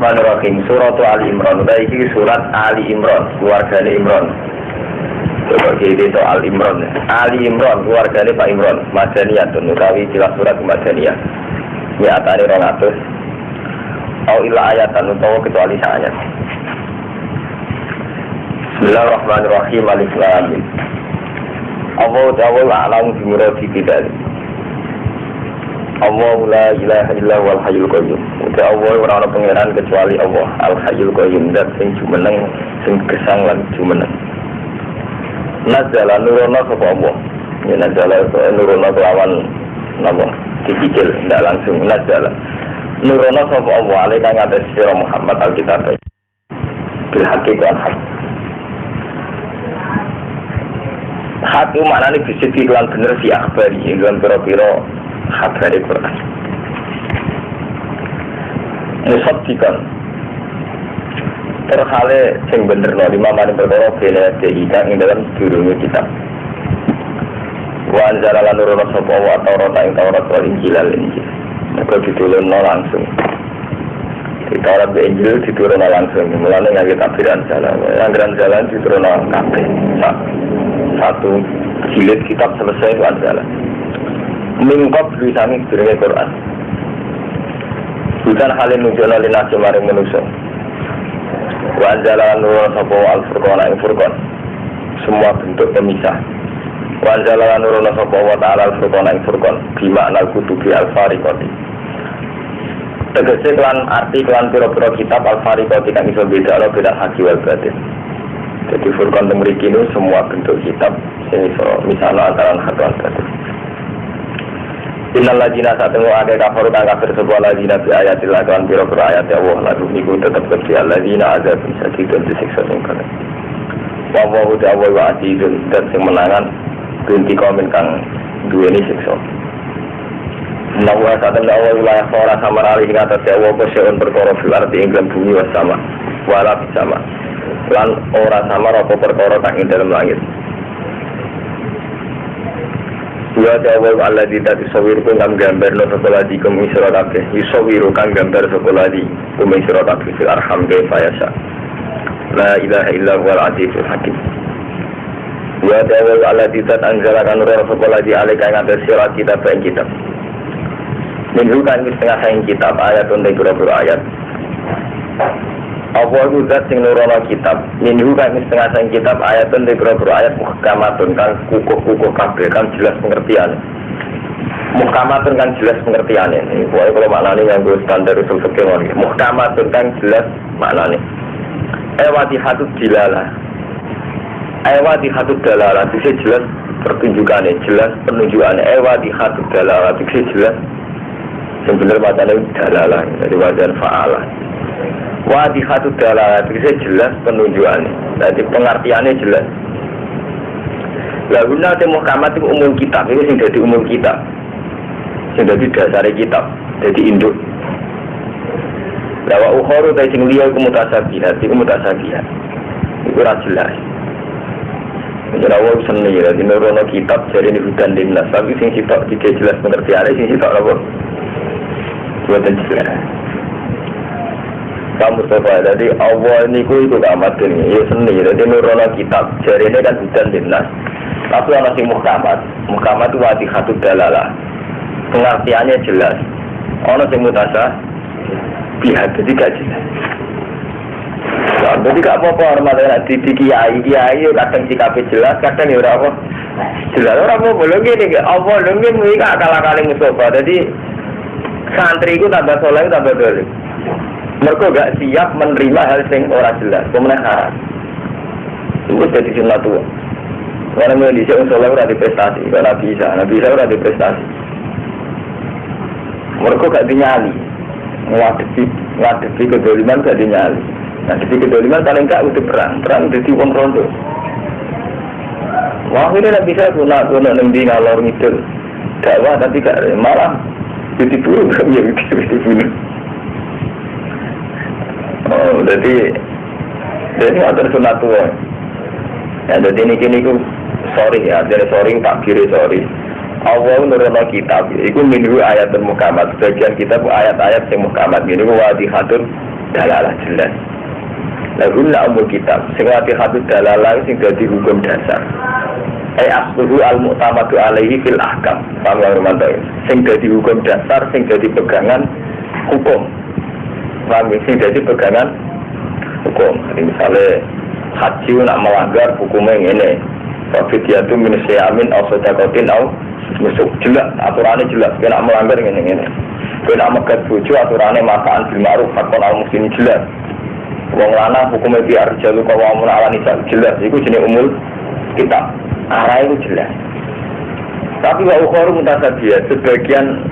Bismillahirrahmanirrahim. Surat Ali Imran. Ini surat Ali Imran, keluarga Imran. Coba kita itu Ali Imran. Ali Imran, keluarga Pak Imran. Madaniyah, utawi jelas surat Madaniyah. Nyatane 200. Au ila ayatan utawa kecuali ayat. Bismillahirrahmanirrahim. Alif lam mim. Allah ta'ala a'lamu bi muradi kita. Allah la ilaha illa huwal hayyul qayyum. Uta Allah ora ana pangeran kecuali Allah, Al Hayyul Qayyum, zat sing jumeneng, sing gesang lan jumeneng. Nazala nuruna sapa Allah. Ya nazala nuruna lawan napa? Dicicil ndak langsung nazala. Nuruna sapa Allah alika ngatas sira Muhammad Alkitab. Bil haqiqah hak. Hak itu maknanya bisa diiklan bener si akhbari, iklan pira-pira habari Quran. Musaddiqan terhale sing bener no lima mari perkara bela dika ing dalam durunge kitab. Wa anzala lan nuruna sapa wa Taurat ing Taurat wal Injil lan Injil. Maka ditulunno langsung. Di Taurat dan Injil diturunno langsung. Mulane ngangge tabiran jalan. Anggaran jalan diturunno kabeh. Satu jilid kitab selesai itu anzala. Mingkop tulisannya durunge Quran. Bukan halin nunjukna linasi maring manusia. Wa anzala nuruna sapa al-furqan ing furqan. Semua bentuk pemisah. Wa anzala nuruna sapa wa ta'ala al-furqan ing furqan bima al-kutubi al-fariqati. Tegese lan arti lan pira-pira kitab al-fariqati kang iso beda haki wal batin. Jadi furqan mriki ini semua bentuk kitab sing iso misalnya antara hak lan batin. Innal ladzina satemu ada kafir kang kafir sebuah ladzina bi ayatil lan pira-pira ayat Allah lalu niku tetep kedhi alladzina ada bisa disiksa sing kana. Wa wa ta'ala wa atidun dan sing menangan binti komen kang duweni siksa. Nawa saten Allah wilayah ora samarali ing atas Allah keseun perkara fil ardi ing bumi was sama wala sama. Lan ora samar apa perkara kang ing dalem langit. Wa ta'ala alladzi tasawwir kang gambar no sekolah di komisira kabeh isowiru kang gambar sekolah di komisira kabeh fil arham kaifa yasha. La ilaha illa huwal azizul hakim. Wa ta'ala alladzi anzala kan nur sekolah di alika ing atas sira kitab ing kitab. Minggu kan setengah saing kitab ayat untuk beberapa ayat. Allah itu zat sing nurono kitab. Minggu kan setengah saing kitab ayat untuk beberapa ayat muhkamatun kan kukuh kabeh kan jelas pengertian. Muhkamatun kan jelas pengertian ini. Pokoknya kalau maknanya yang gue standar usul fikih ini. Muhkamatun kan jelas maknanya. Ewatihatud dilalah. Ewatihatud dalalah itu jelas pertunjukannya, jelas penunjukannya. Ewatihatud dalalah itu jelas. Yang benar macamnya dalalah dari wajan fa'alah. Wadihatu dalalah itu jelas penunjukannya. Jadi pengertiannya jelas. Lalu nanti muhkamat itu umum kitab. Ini yang jadi umum kitab. Yang jadi dasar kitab. Jadi induk. Lawa ukhoru dari sing liya itu mutasabihat. Itu mutasabihat. Itu jelas. Jadi awal seni. Jadi nurono kitab jadi ini hudan dinas. Tapi sing sitok tidak jelas pengertiannya. Sing sitok apa? Buatan jelas. Kamu coba, jadi Allah ini itu amat ini, ya seni. Jadi nurono kitab, jari ini kan hujan dinas. Tapi orang si muhkamat itu wadihatud dalalah. Pengertiannya jelas. Orang si mutasa, pihak jadi gak jelas. Jadi gak apa-apa hormatnya di kiai kadang sikapnya jelas, kadang ya apa jelas. Orang apa belum gini, Allah belum gini, gak akal-akali musofa. Jadi santri itu tambah soleh tambah dolim. Mereka gak siap menerima hal yang orang jelas, pemenang haram. Itu jadi sunnah tua. Karena Indonesia soleh udah di prestasi, kalau Nabi Isa udah di prestasi. Mereka gak dinyali, ngadepi kedoliman gak dinyali. Ngadepi kedoliman paling gak untuk perang jadi uang rondo. Wah ini Nabi Isa guna nembi ngalor ngidul dakwah tapi gak malah jadi buruk kan ya itu bunuh. Oh, jadi ada sunat tua. Ya, jadi ini ku sorry ya, jadi sorry tak kiri sorry. Allah nurono kitab. Iku minggu ayat muhkamat. Sebagian kitab ayat-ayat yang muhkamat. Ini wadihatun dalalah jelas. Lalu nak umur kitab, sing hati-hati dalalah sing dadi hukum dasar. Asluhu al-mu'tamadu alaihi fil ahkam. Paham ya Romanto? Sing dadi hukum dasar, sing dadi pegangan hukum. Paham ya? Sing dadi pegangan hukum. Jadi misalnya haji nak melanggar hukumnya ini. Fafidiyatu min syamin aw sadaqatin aw nusuk. Jelas, aturannya jelas. Kena melanggar ini. Kena megat bojo aturannya makaan bil ma'ruf hakon al-muslimin jelas. Wong lanang hukumnya biar jalur kawamun ala nisa jelas. Itu jenis umul kitab. Arah itu jelas. Tapi wa ukhoru mutasabihat. Sebagian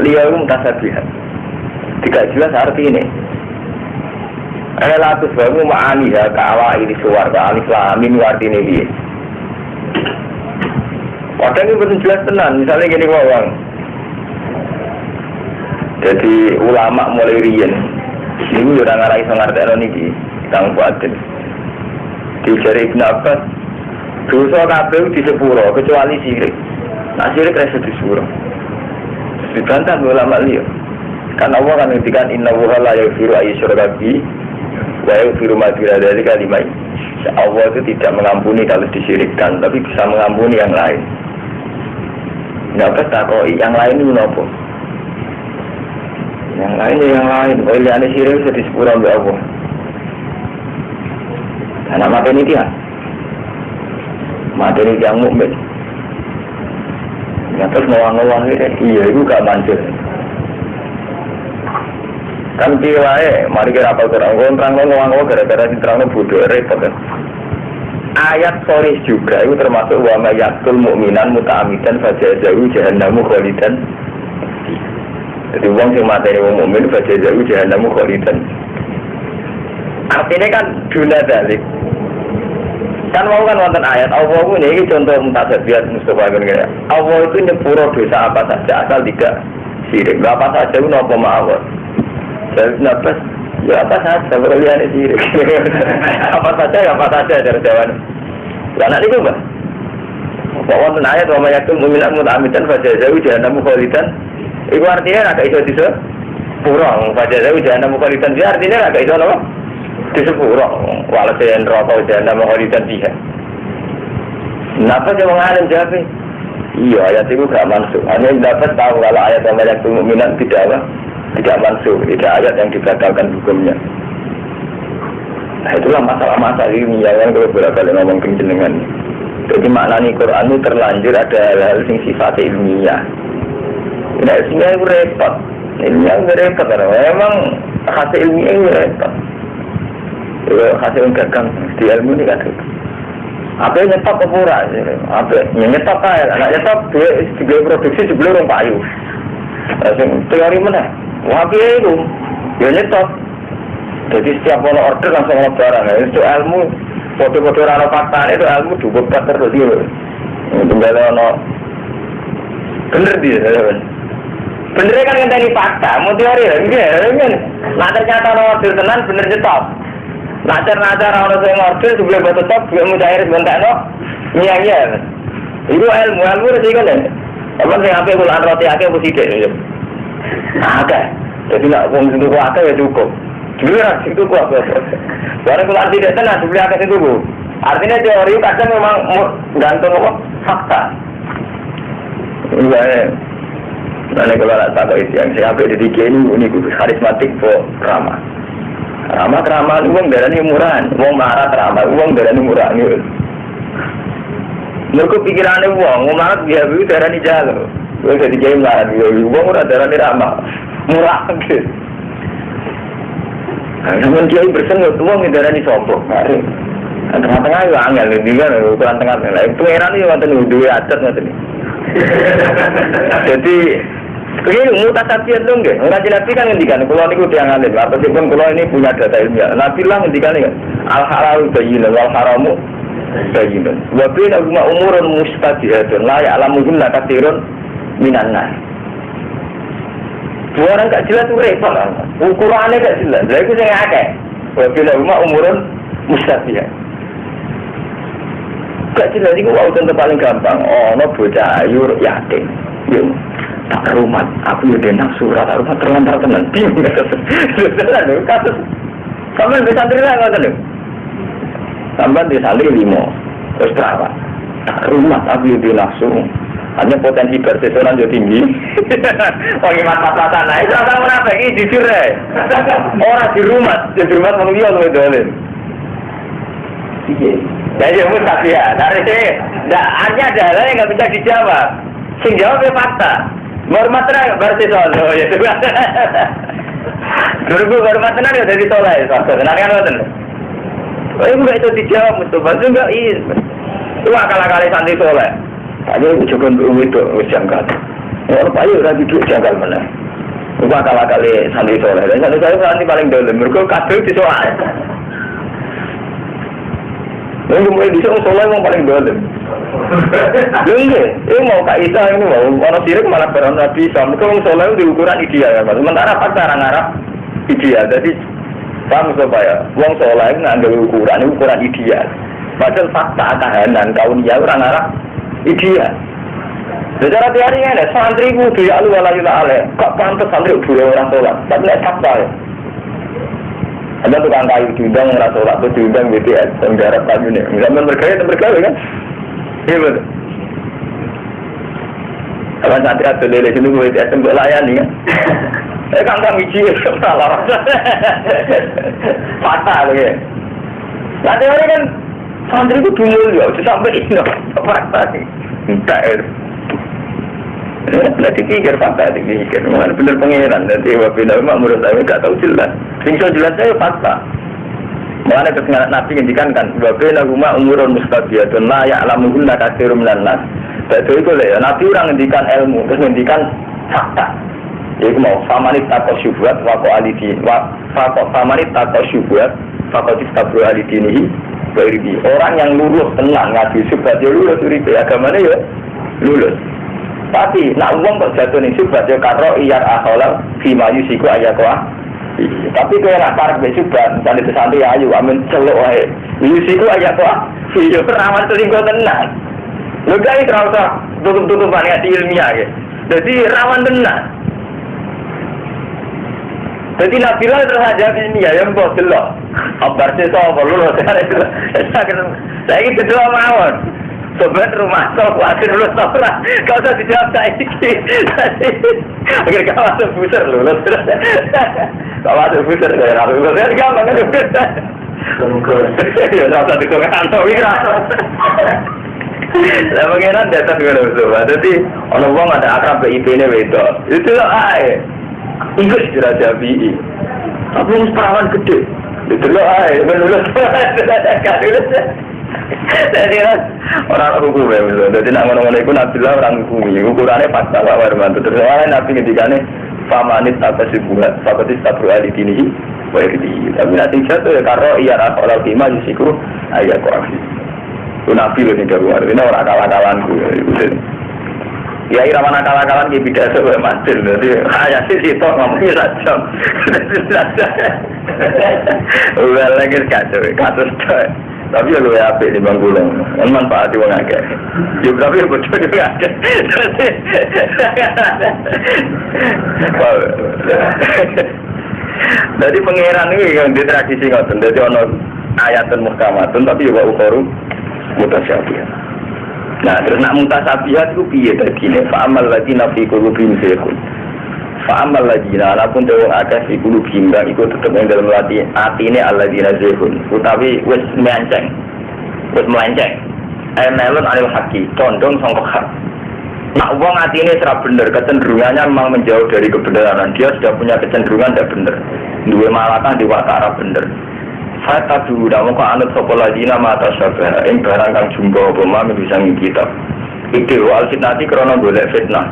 liya itu mutasabihat. Tidak jelas arti ini. Relatus bangun ma'aniha ka'awa ini suar ka'alif lamin warti ini. Padahal ini betul jelas tenan. Misalnya gini wawang. Jadi ulama mulai riyen. Ini udah ngarai songartekno niki, Kang Fuadin. Di jari Ibn Abbas, dosa kabeh di sepuro kecuali syirik. Nah syirik rasa di sepuro. Dibantah ulama liya. Kan Allah kan ngendikan inna wa la yaghfiru ayyusyraka bihi wa yaghfiru ma duna dzalika liman. Allah itu tidak mengampuni kalau disyirikkan, tapi bisa mengampuni yang lain. Nah, takoi yang lain itu apa? Yang lain, kalau liane syirik bisa disepura oleh Allah. Karena mati ini dia, mati ini yang mukmin. Yang terus ngawang-ngawang iya itu gak manjur. Kan piye mari kita apal terang ngawang-ngawang gara-gara diterangno bodoh repot kan. Ayat soris juga itu termasuk wa may yaqtul mu'minan muta'ammidan fajazahu jahannamu khalidan. Jadi wong sing mateni wong mukmin fajazahu jahannamu khalidan. Artinya kan duna dalik. Kan mau kan wonten ayat Allah ini contoh mutasabihat Mustafa kan kaya. Allah itu nyepuro dosa apa saja asal tidak syirik. Apa saja itu napa mawon. Jadi napa ya apa saja berlian syirik. Apa saja dari jawaban. Lah nek niku Mbah. Apa wonten ayat wa may yaqtul mu'minan muta'ammidan fajazahu jahannamu khalidan. Iku artinya agak iso disepuro. Fajazahu jahannamu khalidan. Dia artinya agak iso napa? Disepuro. Walase neraka jahanam khalidan fiha. Napa sing wong alim jawab? Iya, ayat itu gak masuk. Hanya dapat tahu kalau ayat wa may yaqtul mu'minan tidak masuk, tidak ayat yang dibatalkan hukumnya. Nah itulah masalah-masalah ilmiah yang beberapa kali ngomong kenjenengan. Jadi maknanya Quran itu terlanjur ada hal-hal yang sifat ilmiah. Nah ilmiah itu repot. Ilmiah itu repot karena memang hasil ilmiah itu repot. Hasil yang gagang di ilmu ini kan. Apa yang nyetop ke pura? Apa yang nyetop kaya? Anak nyetop dia produksi sebelum orang payu. Teori mana? Wah itu ya nyetop. Jadi setiap orang order langsung lebaran. Itu ilmu foto-foto rano fakta itu ilmu dibuktikan terus dia. Tinggal ono bener dia. Bener kan ngenteni fakta. Mau teori kan? Nah ternyata orang order tenan bener nyetop. Nacar-nacar orang yang order sebelum batu top juga mudair sebentar no. Iya. Itu ilmu resiko kan? Apa sih apa bulan roti akeh apa sidik? Ada. Jadi nak wong itu akeh ya cukup. Jelas itu kuat. Barang kalau tidak tenang sebelum akeh itu bu. Artinya teori kadang memang gantung apa? Fakta. Iya. Nanti kalau ada tak itu yang saya ambil dari ini karismatik kok ramah. Ramah uang darah ini murah, uang marah ramah uang darah ini murah ni. Mereka pikirannya uang marah dia itu darah ini jauh. Uang jadi jauh marah dia uang murah darah ini ramah murah gitu. Namun dia bersenut uang darah ini sombong. Tengah-tengah itu angel ni kan ukuran tengah-tengah. Pengeran ni macam ni dua atas macam ni. Jadi ini mutasabihat dong ke? Ngaji Nabi kan ngendikan, kalau ini udah ngalim, apa sih pun kalau ini punya data ilmiah. Nabi lah ngendikan kan, al-halal bayyinun wal haramu bayyinun. Wa bainahuma umurun mustabihatun la ya'lamuhunna katsirun minan nas. Dua orang gak jelas itu repot lah. Ukurannya gak jelas. Lah iku sing akeh. Wa bainahuma umurun mustabihat. Gak jelas iku wae contoh paling gampang. Ono bocah ayu yatim. Yo tak rumah, aku udah nafsu rata rumah terlantar tenan, bingung kasus Sampai di santri lah nggak tahu. Sampai di santri 5, terus terawat. Rumah tapi di langsung. Hanya potensi bersesuaian jadi tinggi. Oh gimana pas-pasan nah itu orang munafik ini jujur ya. Orang di rumah manusia loh dolin. Jadi kamu saksi ya. Dari sini, hanya ada hal yang nggak bisa dijawab. Sing jawab ya fakta. Hormat tenang bersesuaian loh ya. Dulu hormat tenang ya jadi soleh. Tenang kan lo tenang. Oh enggak itu dijawab Mustafa enggak itu akal-akal santri soleh. Ayo coba untuk itu janggal. Orang payu lagi duduk janggal mana? Itu akal-akal santri soleh. Dan santri soleh nanti paling dalam. Mereka kabel di soal. Yang kemudian di soal soleh yang paling dalam. Ini mau Kak Isa ini mau orang sirik malah beron Nabi Isa. Mereka orang soleh itu ukuran ideal ya. Sementara fakta orang Arab ideal. Jadi paham supaya wong soleh ngambil ukuran ideal. Padahal fakta kahanan kauniyah orang Arab ideal. Secara teori ada santri kudu ya lu wala yuta ale. Kok pantes santri kudu orang sholat. Tapi nek fakta ya. Ada tukang kayu diundang orang sholat tuh diundang BTS penggarap kayu nih. Zaman berkaya kan? Iya betul. Abang santri atau lele sini gue BTS untuk layani kan? Kangkang biji salah. Fakta loh ya. Nah teori kan santri itu dulu ya, sampai ini fakta sih. Entah itu. Nanti pikir fakta, dipikir. Mana benar pengeran. Nanti wabila menurut saya tidak tahu jelas. Sehingga jelas saya fakta. Mana kesengaran Nabi ngendikan kan, wabila rumah umurun mustabiyatun la ya'lamuhunna katsirum minan nas. Betul itu lah ya. Nabi orang ngendikan ilmu, terus ngendikan fakta. Jadi mau famanit atau syubhat waqo alidin, famanit atau syubhat waqo istabru alidinihi. Orang yang lulus tenang ngaji syubhat ya lulus uripe agamanya ya lulus. Tapi nak uang kok jatuh nih syubhat ya karo iyar akholam fima yusiku ayakwa. Tapi kau nak parek be syubhat misalnya di santri ayu amin celok wae. Yusiku ayakwa. Iya perawan selingkuh tenang. Lho guys terasa tutup-tutupan ngaji ilmiah ya. Jadi rawan tenang. Jadi Nabi lah terus aja ini ya yang bos delok. Kabar sih soal lulus saya ini kedua mawon. Sobat rumah sok kuatir lulus ora. Kau usah dijawab saya iki. Agar kau masuk pusar lulus. Kau masuk pusar ya rapi. Saya gampang kan. Ya rasa dikongan wira. Lah pengenan datang ngono sobat. Jadi ana wong ada akrab IP-ne wedok. Itu ae. Inggris diraja BI. Tapi perawan gede. Itu loh ay, menurut jadi orang hukum ya betul. Jadi nak ngomong-ngomong itu Nabilah orang hukumi. Ukurannya fakta Pak Warmanto. Terus orang Nabi ketikanya famanit apa sih buat fakotis tabru alidinihi wairdi. Tapi nanti jatuh ya karo iya rasul lima yusiku ayat korafi. Itu Nabi loh tidak luar. Ini orang kalah-kalahanku ya. Ya irama nakal-nakalan ki bidak sewe mantil. Jadi ayah sih sitok ngomongnya rajam. Udah lagi kacau, kasus coy. Tapi ya lu ya apik di Bangkulung. Manfaati wong akeh. Ya tapi ya bocor juga akeh. Jadi pangeran ini yang di tradisi ngoten. Jadi ono ayatun muhkamatun tapi juga ukhoru mutasyabihah. Nah, terus nak mutasabihat itu piye tadine? Fa'amal ladina fi qulubihim zaygun. Fa'amal ladina alapun dewe akeh fi qulubihim kang iku tetep ing dalem atine alladina zaygun. Utawi wis melenceng. Melon anil haqi, condong sangka hak. Nak wong atine ora bener, kecenderungannya memang menjauh dari kebenaran. Dia sudah punya kecenderungan tidak bener. Duwe malatan di watara bener. Fata dulu dah muka anut sopo lagi nama atas syabah yang barang kang jumbo boma bisa ngikitab itu wal fitnati krono golek fitnah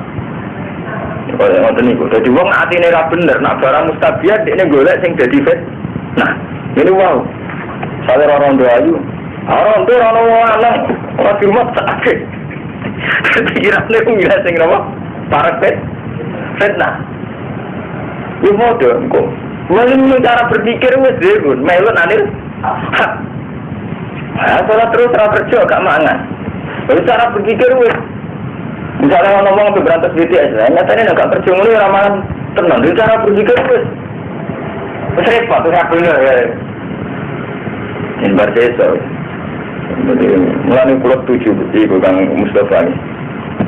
kalau yang nonton itu jadi wong hati ini bener nak barang mustabiat ini golek sing jadi fitnah ini wow saya orang doayu orang doa orang di rumah sakit pikirannya nggak sing nama para fitnah itu modern kok. Melalui cara berpikir wes degun, melon anil. Salah terus kerja gak mangan. Lalu cara berpikir wes. Misalnya ngomong ke berantas BTS, nyatanya agak kerja mulai ramalan tenang. Lalu cara berpikir wes. Repot tuh bener ya. Mimbar desa. Jadi mulai pulau 7 itu Kang Mustafa ini.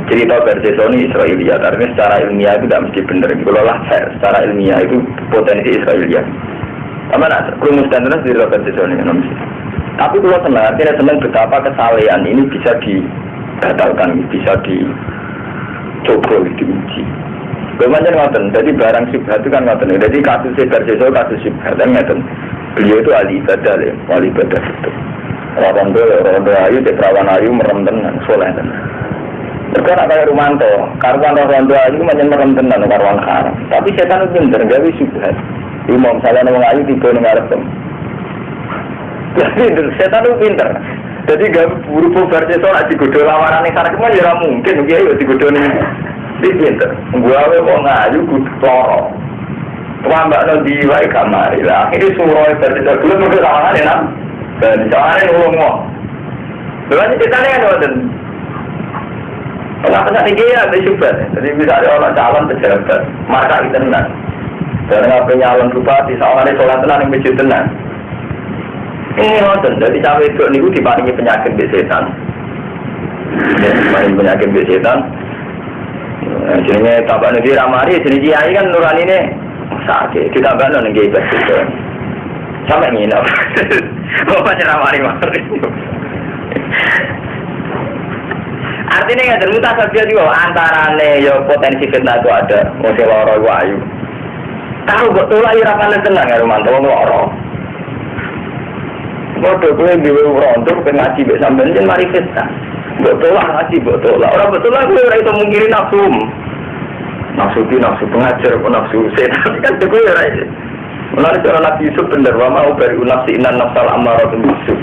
Cerita Berdeso ini Israelia, artinya secara ilmiah itu tidak mesti benar. Kalau lah secara ilmiah itu potensi Israelia. Sama nak, kalau mustahil cerita Berdeso ini mesti. Tapi kalau senang, artinya senang betapa kesalahan ini bisa dibatalkan, bisa dicoba, diuji. Bagaimana ngoten? Jadi barang syubhat itu kan ngoten. Jadi kasus Berdeso kasus syubhat kan ngoten. Beliau itu ahli ibadah, ahli ibadah itu. Rondo ayu, perawan ayu merem tenan, soleh tenan. Mereka nak kaya Rumanto, karuan rondo ayu merem tenan karuan haram. Tapi setan itu pinter, gawe syubhat. Imam misalnya ngomong ayu tiba ning ngarep tem. Jadi setan itu pinter. Jadi gawe buru Berdeso nak digodho lawanane sareng kan ya ora mungkin kiai yo digodho ning pinter. Gawe wong ayu kudu loro. Tambakno diwae kamari lah. Iki suroe Berdeso kulo mesti lawanane nang. Dan soalnya ngomong. Berarti ceritanya kan ngoten. Kenapa tinggi ya ada syubhat. Jadi misalnya orang calon pejabat, maka itu tenang. Dan apa nyalon bupati, soalnya sholat tenang yang masjid tenang. Ini ngoten. Jadi cawe itu niku diparingi penyakit besetan. Ya, diparingi penyakit besetan. Jadinya tambah negeri ramari, jadi kiai kan nurani ini sakit. Ditambah negeri besetan. Sampai nginap. Bapak ramari mari. Artinya nggak termutas saja juga antarane yo potensi fitnah itu ada, mesti loro ayu. Tahu betul lah irakan tenang ya Romanto loro. Bodoh gue diwe rontok ngaji be sampean jen mari fitnah. Betul lah ngaji betul lah. Orang betul lah gue itu mungkin nafsu. Nafsu pengajar pun nafsu setan kan gue ora itu. Menarik cara Nabi Yusuf benar wa ubari nafsi innan nafsal ammaratun bisu.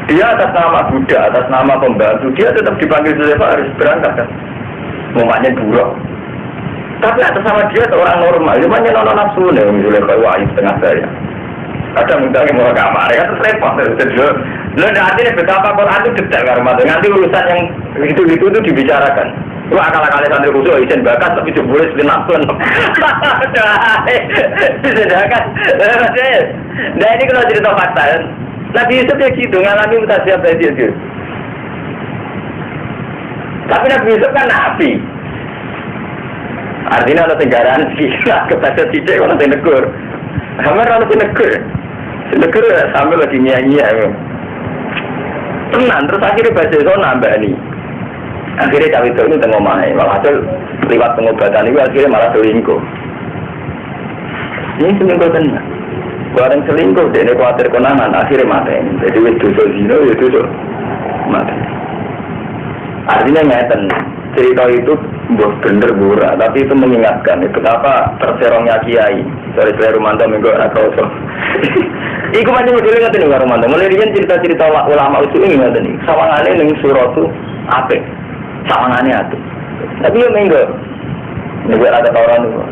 Dia atas nama Buddha, atas nama pembantu, dia tetap dipanggil Zulekha harus berangkat kan. Umpamanya buruk. Tapi atas nama dia seorang normal, cuma nyono nafsu nih, Zulekha wahyu setengah saya. Kadang minta mau kamar, ya terus repot. Lo artinya betapa Quran itu detail karena nanti urusan yang itu dibicarakan. Itu akal-akalnya santri khusus, izin bakat tapi jebule selain nafsu. Sedangkan, nah ini kalau cerita fakta. Nabi Yusuf ya gitu, ngalami mutasiab dari dia. Tapi Nabi Yusuf kan nabi. Artinya ada tegaran sih, kepada tidak orang tenegur. Hamar orang tenegur sambil lagi nyanyi ya. Tenang, terus akhirnya baca itu nambah nih. Akhirnya cawe itu ini tengok main, walhasil lewat pengobatan itu akhirnya malah selingkuh. Ini selingkuh tenang. Barang selingkuh, dia khawatir konangan, akhirnya mati. Jadi itu zina, itu mati. Artinya ngeten, cerita itu bener buruk, tapi itu mengingatkan. Itu apa terserongnya kiai dari Romanto minggu atau Iku macam model ngeten nih Romanto. Mulai cerita-cerita ulama usul ini ngeten nih. Sawangane ning suratu apik, sawangane atuh. Tapi yo minggu, minggu ada orang itu.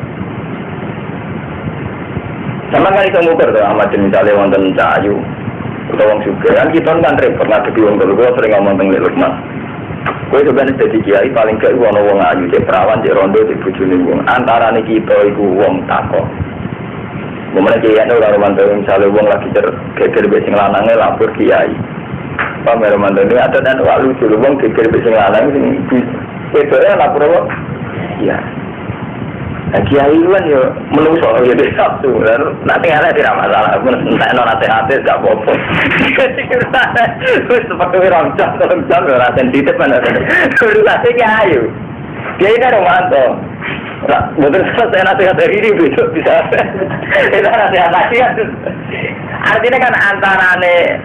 Sama kan itu ngukur tuh, amat misalnya wonten cahayu atau wong juga kan kita kan repot ngadepi wong kalau gue sering ngomong tentang Lukman. Gue sebenarnya jadi kiai paling gak wong ayu, cek perawan, cek rondo, cek bujuni wong. Antara nih kita itu wong tako. Kemudian kiai itu orang romanto misalnya wong lagi geger besing lanangnya lapor kiai. Pak romanto ini ada dan walu dulu wong geger besing lanang sing itu lapor wong. Iya. Kiai kan yo menungso ya dhewe sabtu. Nanti ana tidak masalah, entekno nasihat gak apa-apa. Wis seperti orang ora sensitif ana. Urusane kiai. Kiai kan romanto. Betul saya nasihat dari ini bisa. Itu nasihat. Artinya kan antarane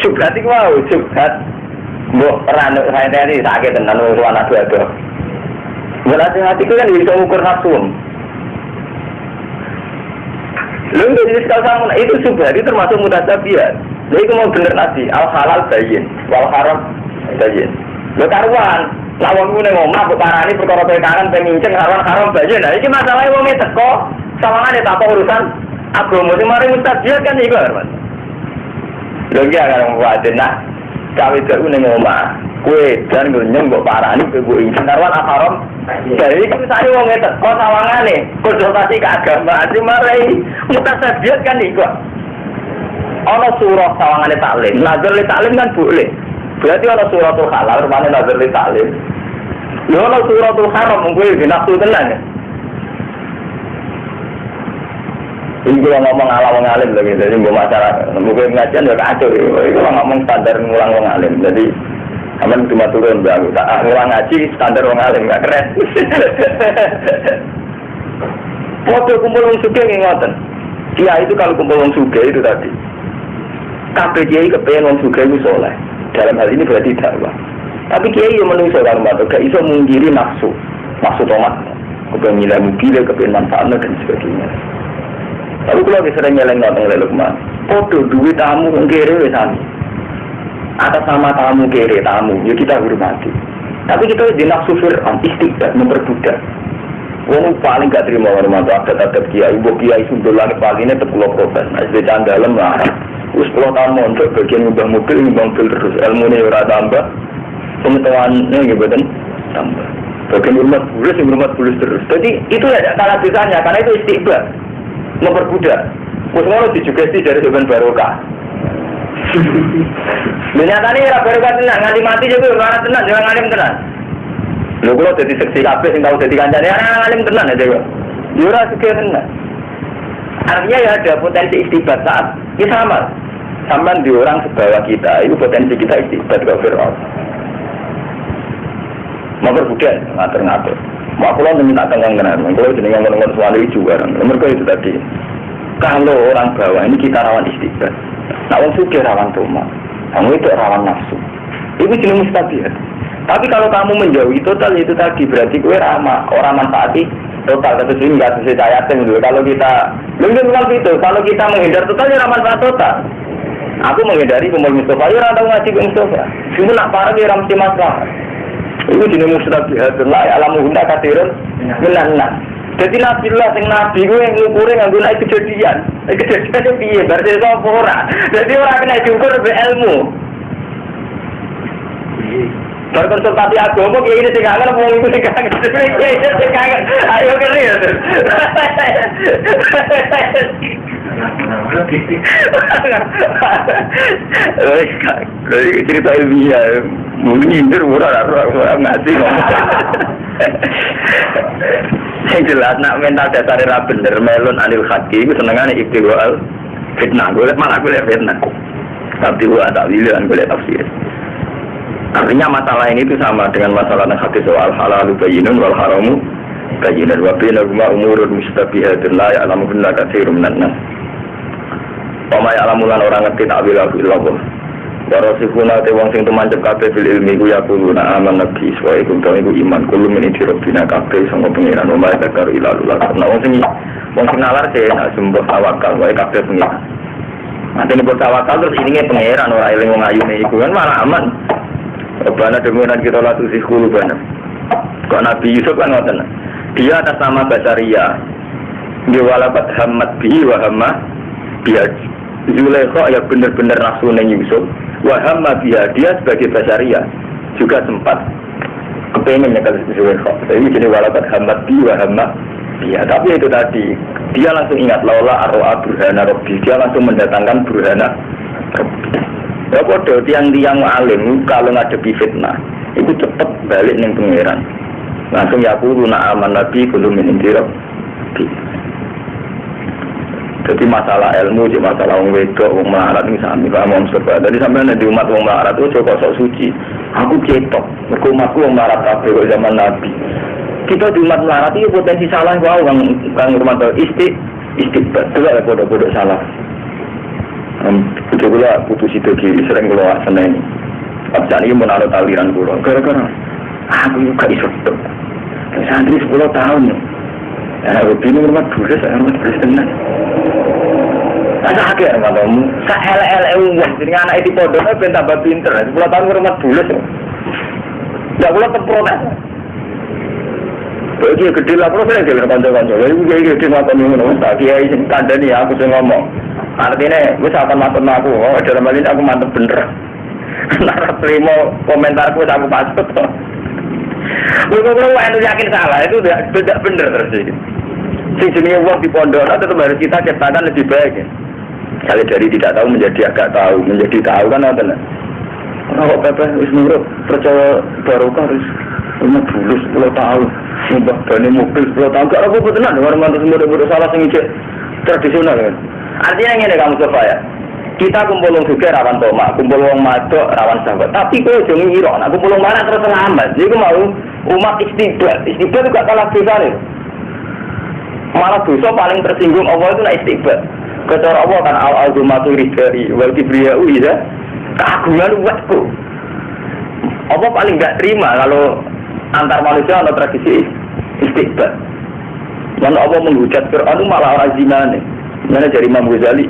syubhat iku wae syubhat mbok rano saya sakit tenan wong anak dua. Berhati-hati itu kan bisa mengukur nafsu. Lalu dari sekal sama itu subhari termasuk mutasabiat. Jadi itu mau bener nasi al halal bayin, wal haram bayin. Lo karuan, lawang gue ngomong parani perkara perkaran peminceng haram bayin. Nah ini masalahnya wongnya teko, sama ada apa urusan agama sing mari mutasabiat kan iku kan. Lho iki akan wae nah cawe itu ngomong. Kue dan gunyeng mbok parani ke gue izin karwan haram. Jadi misalnya wong ngetes kok sawangane konsultasi ke agama aja marai mutasabiat kan iku. Ana surah sawangane taklim. Nazar li taklim kan boleh. Berarti ana suratul halal, rupane nazar li taklim. Lho ana suratul haram mung kowe nafsu tenan ya. Ini kalau ngomong ala wong alim lagi, jadi mbok masyarakat, mungkin pengajian ya kacau. Itu ngomong standar ngulang wong alim, jadi aman cuma turun bang, ngulang ngaji standar wong alim nggak keren. Foto kumpul wong suge ngoten. Kiai itu kalau kumpul wong suge itu tadi, kabeh kiai kepengen wong suge itu soleh. Dalam hal ini berarti dakwah. Tapi kiai yang menungso kalau mbak, gak iso menggiri nafsu tomat, kepengen nilai mobil, kepengen manfaatnya dan sebagainya. Lalu kalau sering nyeleng nonton leluk mah, podo duit tamu kere sami. Atas nama tamu kere tamu, ya kita hormati. Tapi kita di nafsu fir'am istiqdat memperbudak. Wong paling gak terima hormat adat kiai, ibu kiai sundul langit palingnya 10%. Nah, jadi dalam lah. Us 10 tahun mondok bagian ngubah mobil terus ilmunya ora tambah, pengetahuannya gitu tambah. Bagian rumah bulus terus. Jadi itu ya salah bisanya karena itu istiqdat. Memperbudak, semua disugesti dari Tuhan barokah. Nyatanya ya barokah tenang, nganti mati juga orang tenang, jangan ngalim tenang. Lu kalau jadi seksi kabeh, yang tahu jadi kancane, ngalim tenang aja kok. Jura juga tenang. Artinya ya ada potensi istiqbat saat ini sama di orang sebawah kita, itu potensi kita istiqbat ke Fir'aun. Memperbudak, ngatur-ngatur. Aku lah minta tengah-tengah, kalau jadi ngomong-ngomong soal itu juga, mereka itu tadi. Kalau orang bawah ini kita rawan istiqbat, nah orang suka rawan toma, kamu itu rawan nafsu. Itu jenis mustabiat. Tapi kalau kamu menjauhi total itu tadi berarti kue ramah, orang manfaati total. Kata sini nggak sesuai ayatin dulu. Kalau kita, mungkin itu. Kalau kita menghindar total, ya manfaat total. Aku menghindari kumpul Mustafa, ya orang tahu ngaji ke Mustafa. Itu nak parah dia ramsi masalah. Itu jenis mustabihatun la alamu hunda kathirun minan. Jadi nabilah sing nabi kuwi ngukure nganggo nek kejadian. Kejadian piye? Berarti sapa ora. Jadi ora kena diukur be ilmu. Berkonsultasi agama kiai ini sing kangen apa wong iku sing kangen. Kiai sing kangen. Ayo kene ya. Cerita ilmiah mungkin nyindir orang ngasih ngomong yang jelas nak mental dasar era bener melon anil hati itu senengannya ibtiwal fitnah malah gue lihat fitnah tapi gue tak pilihan gue lihat tafsir. Artinya masalah ini itu sama dengan masalah hati soal halal bayinun wal haramu bayinan wa bainahuma umurun mustabihatun la ya'lamuhunna katsirun minan nas. Pama ya'lamulan orang ngerti takwil illallah. Warasifuna te wong sing tumancep kabeh fil ilmi ku yaquluna aman nabi wa iku iku iman kulo min rabbina kabeh sanga pengiran wa zakar ilallah. Nah wong sing nalar sih nak sembah tawakal wae kabeh pengiran. Nanti nek tawakal terus ininge pengiran ora eling wong ayune iku kan malah aman. Bana dengunan kita latu sihulu bana. Kok Nabi Yusuf kan ngoten. Dia atas nama Basaria. Dia walabat hamad bihi wa hamma biha. Zulaikha ya benar-benar nafsu nang Yusuf. Wa hamma biha, dia sebagai Basaria juga sempat kepengen nyekel Zulaikha. Jadi jadi walabat hamad bihi wa hamma biha. Tapi itu tadi dia langsung ingat laula arwa burhana rabbi. Dia langsung mendatangkan burhana rabbi. Ya bodoh tiang-tiang alim kalau ngadepi fitnah itu cepat balik ning pangeran. Langsung ya aku na aman nabi kudu min indirab. Jadi masalah ilmu, jadi masalah wong wedok, wong melarat ini sami kamu sebab. Jadi sampai di umat wong melarat itu coba sok suci. Aku ketok, mergo umatku wong melarat kabeh kok zaman nabi. Kita di umat melarat itu potensi salah kau kang rumah istiqbat. Itu ada bodoh-bodoh salah. Itu pula putus itu sering keluar sana ini. Abjad ini menaruh aliran pulau. Gara-gara aku juga iso itu. Santri 10 tahun. Ya, begini rumah buris, rumah buris tenang. Masa akhir matamu, se-ele-ele uang. Jadi anak itu podoknya ben tambah pinter. 10 tahun rumah buris. Tidak boleh terprotes. Bagi gede lah, kalau saya gede kanca-kanca. Jadi gede matamu ngono. Tak kiai sing kandhani aku sing ngomong. Artinya, gue saat mantep aku. Oh, dalam hal ini aku mantep bener. Nara terima komentarku aku pasut. Kalau anu yakin salah itu tidak bener terus. Sing jenenge wong di pondok tetap harus kita ciptakan lebih baik. Ya. Misalnya dari tidak tahu menjadi agak tahu, menjadi tahu kan apa nih? Kalau Pepe wis nurut percaya barokah harus punya bulus 10 tahun, mbah bani mobil 10 tahun, gak apa-apa tenan, orang mantu semua salah sing tradisional kan. Artinya ini kamu coba ya. Kita kumpul wong juga rawan tomak, kumpul wong madok rawan sahabat. Tapi kok aja ngira, nek kumpul wong mana terus selamat. Jadi mau umat istighfar. Istighfar itu gak kalah dosa nih. Malah dosa paling tersinggung Allah itu nek istighfar. Kecara Allah kan al-azumatu ridai wal kibriya'u ya. Keagungan umatku. Allah paling gak terima kalau antar manusia ada tradisi istighfar. Mana Allah menghujat Fir'aun malah orang zina nih. Mana dari Imam Ghazali.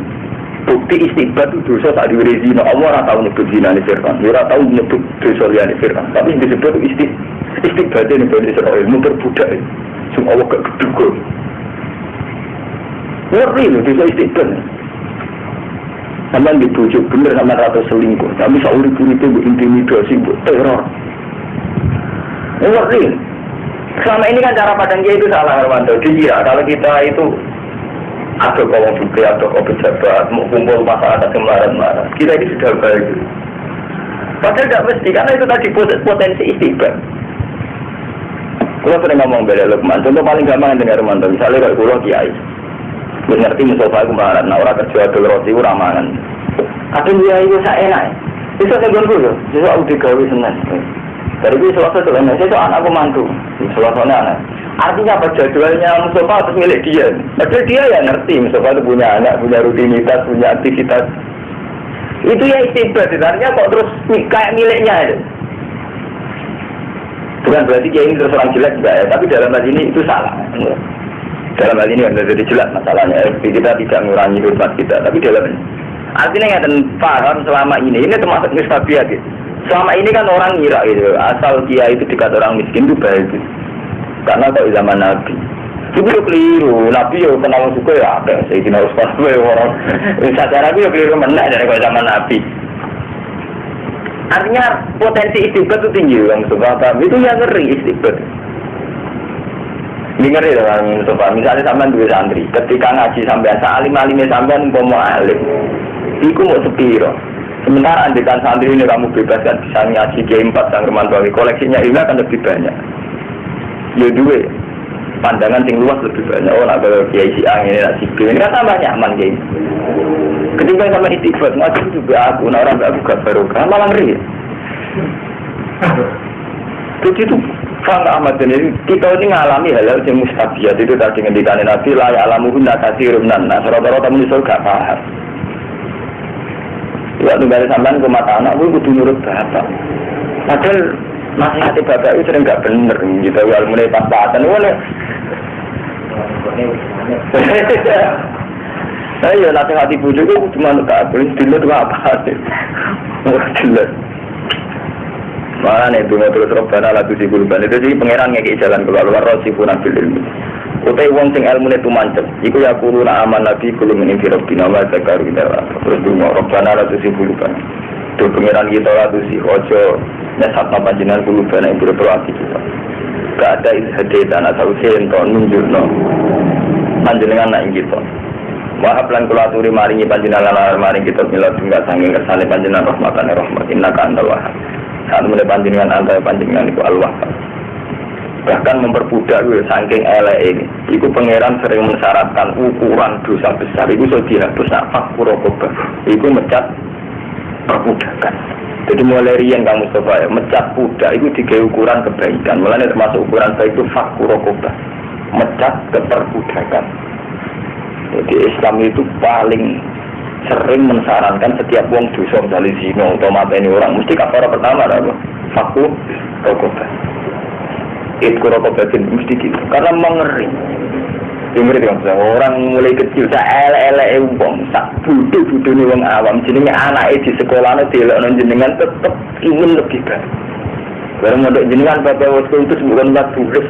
Bukti istighfar itu dosa tak diwiri zina. Allah tak tahu nyebut zina ni Fir'aun. Dia tak tahu nyebut dosa lian ni Fir'aun. Tapi disebut istighfar ni Bani Israel. Muter budak ni. Semua Allah gak keduga. Ngeri ni dosa istighfar ni. Sama dibujuk bener sama rata selingkuh. Tapi seurip-uripnya intimidasi, teror. Ngeri. Selama ini kan cara pandang dia itu salah Hermanto. Dia kalau kita itu atau kawan juga atau kau pejabat mau kumpul masyarakat yang marah-marah, kita ini sudah baik. Padahal tidak mesti karena itu tadi potensi istighfar. Kalau sering ngomong bela Lukman, contoh paling gampang dengan Hermanto. Misalnya kalau pulau kiai, ngerti Mustafa aku marah, nah orang kerja dulu roti ramangan. Kadang dia itu saya enak. Itu saya ganggu loh. Jadi aku digawe senang. Dari itu selesai selesai. Saya anakku mantu. Selesai anak. Artinya apa jadwalnya Mustafa harus milik dia. Padahal dia ya ngerti Mustafa itu punya anak, punya rutinitas, punya aktivitas. Itu ya istighfar. Sebenarnya kok terus kayak miliknya itu. Bukan berarti dia ini terus orang jelek juga ya. Tapi dalam hal ini itu salah. Dalam hal ini kan jadi jelas masalahnya. Kita tidak mengurangi hormat kita. Tapi dalam ini. Artinya nggak paham selama ini termasuk mustabiat gitu. Selama ini kan orang ngira gitu. Asal kiai itu dekat orang miskin itu baik gitu. Karena kalau zaman Nabi itu keliru, Nabi ya kenal suka ya apa saya kira harus pasti orang secara itu keliru mana dari kalau zaman Nabi. Artinya potensi istighfar itu tinggi orang Mustafa, itu yang ngeri istighfar. Ini ngeri orang Mustafa, misalnya sampean dua santri, ketika ngaji sampean alim-alimnya sampean mau alim, itu mau sepiro. Sementara andikan santri ini kamu bebaskan bisa ngaji G4 sang Romantawi, koleksinya ini akan lebih banyak. Ya dua pandangan yang luas lebih banyak. Oh nak kalau kiai si angin ini nak sipil ini kan tambah nyaman kiai. Ketika sama istighfar ngaji juga aku, orang tak buka barokah malah ngeri. Begitu Fang Ahmad ini kita ini mengalami hal-hal yang mustabiat itu tadi ngendikan Nabi la ya'lamuhun nakasirun nas rata-rata manusia gak paham. Ya tunggal sampean ke mata anak gue kudu nurut bapak. Padahal nasihat bapak itu sering gak bener gitu. Kalau mulai pas-pasan boleh. Saya nasihat ibu juga cuma tak boleh dilihat apa sih. Jelas. Mana nih bunga terus robbana lagu si guluban itu sih pangeran ngeki jalan keluar rosi punang ilmu. Utai wong sing ilmu itu mancep. Iku ya kuruna aman nabi kulum ini firobina wa zakaru kita. Terus bunga robbana lagu si guluban. Tuh pangeran kita lagu si ojo nyesat napa jenengan guluban yang berproaktif kita. Gak ada ilhadi tanah sausi ento nunjukno panjenengan nak kita. Wahab lan kula aturi maringi panjenengan lan maring kita mila tunggal sanging kersane panjenengan rahmatane rahmat innaka antal wahhab. Saat mulai panjenengan antara panjenengan itu al-wahhab. Bahkan memperbudak saking elek ini. Iku pangeran sering mensyaratkan ukuran dosa besar. Iku so dihapus nak fakkur rokobah. Iku mecat perbudakan. Jadi mulai rian kamu Mustafa ya, mecat budak itu tiga ukuran kebaikan. Mulanya termasuk ukuran baik itu fakkur rokobah. Mecat keperbudakan. Jadi Islam itu paling sering mensyaratkan setiap wong dosa dari zina atau mateni orang mesti kafara pertama apa? Fakku rokobah. Itu rokobah mesti gitu. Karena mengeri. Dengar kan orang mulai kecil saya elek wong sak bodoh nih wong awam jenenge anake di sekolahane delokno jenengan tetep ingin lebih baik. Bareng mondok jenengan bapak wis itu bukan tempat tulis.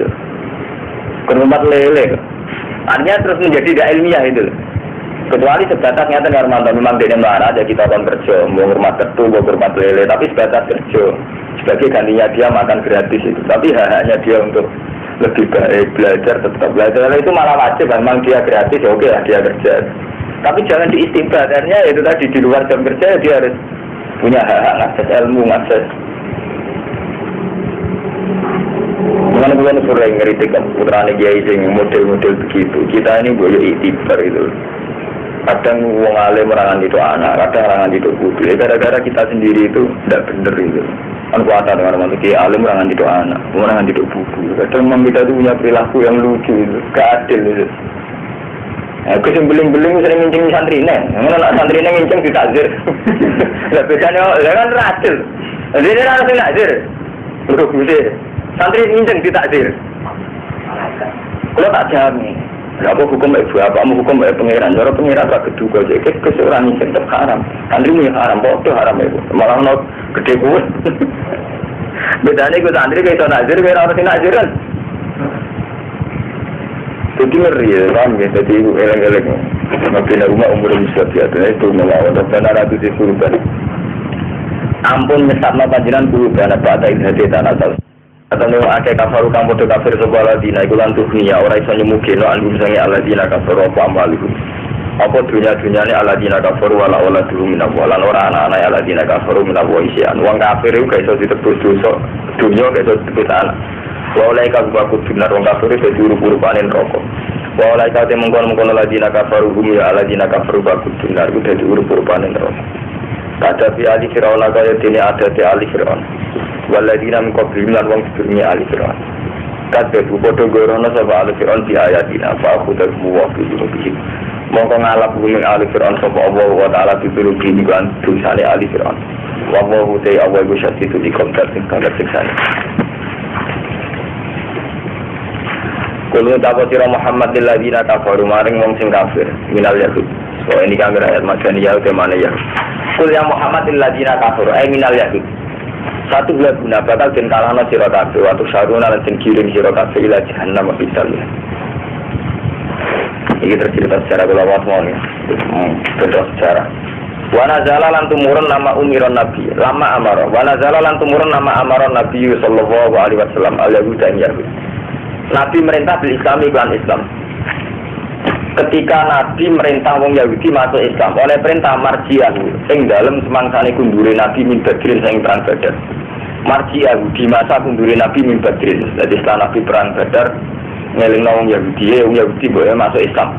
Bukan tempat lele. Artinya terus menjadi tidak ilmiah itu. Kecuali sebatas nyata Hermanto memang dia marah aja kita akan kerja mau hormat ketu, mau hormat lele, tapi sebatas kerja sebagai gantinya dia makan gratis itu. Tapi hanya dia untuk lebih baik belajar tetap belajar itu malah wajib memang dia gratis ya oke lah dia kerja. Tapi jangan diistibadarnya itu tadi di luar jam kerja dia harus punya hak akses ilmu, akses. Mana bukan sering ngeritik putrane kiai sing model-model begitu. Kita ini boleh itibar itu. Kadang wong alim merangan itu anak, kadang merangan itu putri. Gara-gara kita sendiri itu tidak benar itu. Kan kuasa dengan orang kiai alim merangan itu anak, merangan itu buku. Kadang memang kita itu punya perilaku yang lucu itu, gak adil itu. Aku sing beling-beling sering ngincing santri neng, mana nak santri neng ngincing ditakzir. Lah bedanya, kan adil. Jadi harus ditakzir. Untuk bude. Santri nginceng ditakdir. Kalau tak jamin, apa hukum ibu, apa mau hukum pengiran? Cara pengiran tak keduga aja. Keseorang nginceng tetap haram. Santri mu haram, bodoh haram itu. Malah nak gede kuat. Bedanya ikut santri kayak itu nakdir, kayak orang sini nakdir kan. Jadi ngeri ya, paham ya. Jadi ibu eleng-eleng. Mabina rumah umur misal biasa itu melawan dan ratu di surga. Ampun mesakna panjenengan kulo ana pada hati tanah tahu. Atau akeh kafaru kang padha kafir sapa ladina iku lan dunya ora iso nyemugeno anggum sange aladina kafaru apa amaliku. Apa dunya-dunyane aladina kafaru wala dulu minawalan ora ana-ana aladina kafaru minawisian. Wong kafir iku gak iso ditebus dosa, dunya gak iso ditebus anak. Walai ka baku benar wong kafir iku diuru-uru panen rokok. Walai ka mengkon-mengkon aladina kafaru ya aladina kafaru baku benar iku diuru-uru panen rokok. Kata fi ali Fir'aun kaya dene ada di ali Fir'aun. Waladina min qablihim lan wong sebelumnya ali Fir'aun. Kata bu padha gorono sapa ali Fir'aun di ayatina fa khudahu wa fi dhunubihim. Mongko ngalap bumi ali Fir'aun sapa Allah wa ta'ala diburu bini kan dosane ali Fir'aun. Wa Allahu ta'ala wa yusyaddidu liqamtat sing kada siksane. Kulo tapo sira Muhammad lilladzina kafaru maring wong sing kafir minal yahud. So ini kami ayat Madaniyah temane ya. Kul ya Muhammad lilladzina kafaru ay minal yahud. Satu bulan guna bakal den kalahno sira kabeh waktu saruna lan den kirim sira kabeh ila jahannam bisalih. Iki tercerita secara ulama semuanya. Betul secara. Wa nazala lan tumurun nama umiron nabi lama amara. Wa nazala lan tumurun nama amaron nabi sallallahu alaihi wasallam al-yahud dan yahud. Nabi merintah bil Islami kan Islam. Ketika Nabi merintah wong Yahudi masuk Islam oleh perintah marjian sing dalem semangsane kundure Nabi min Badrin sing perang Badar. Marjian di masa kundure Nabi min Badrin. Jadi setelah Nabi perang Badar ngelingno wong Yahudi boleh masuk Islam.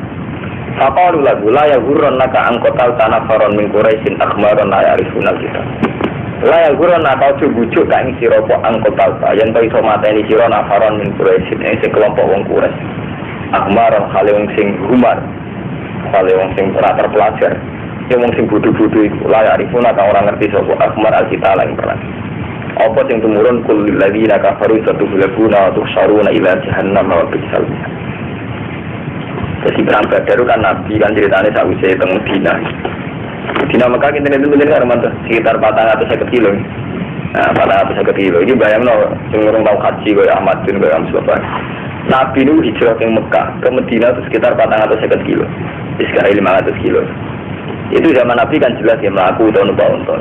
Faqalu lahu la yaghurrannaka an qatal tanafaron min Quraisyin akhmaron la ya'rifuna kita. La yaghurrannaka ojo bujuk kang sira kok an qatal yen to iso mateni sira nafaron min Quraisyin sing kelompok wong Quraisy. Akhmaron khale wong sing humar. Khale wong sing ora terpelajar. Ya wong sing bodho-bodho iku la ya'rifuna kang ora ngerti sapa akhmar al-kita lan perang. Apa sing tumurun kul lilladzina kafaru satubuluna tuhsaruna ila jahannam wa bisal. Jadi perang Badar kan Nabi kan ceritanya sausé teng Medina. Medina Mekah kinten itu bener karo sekitar 450 kilo. Nah, 450 kilo. Iki bayangno sing urung tau haji koyo Ahmad bin Mustafa. Nabi nu hijrah ke Mekah ke Medina itu sekitar 450 kilo. Sekarang 500 kilo. Itu zaman Nabi kan jelas ya melaku atau numpak unta.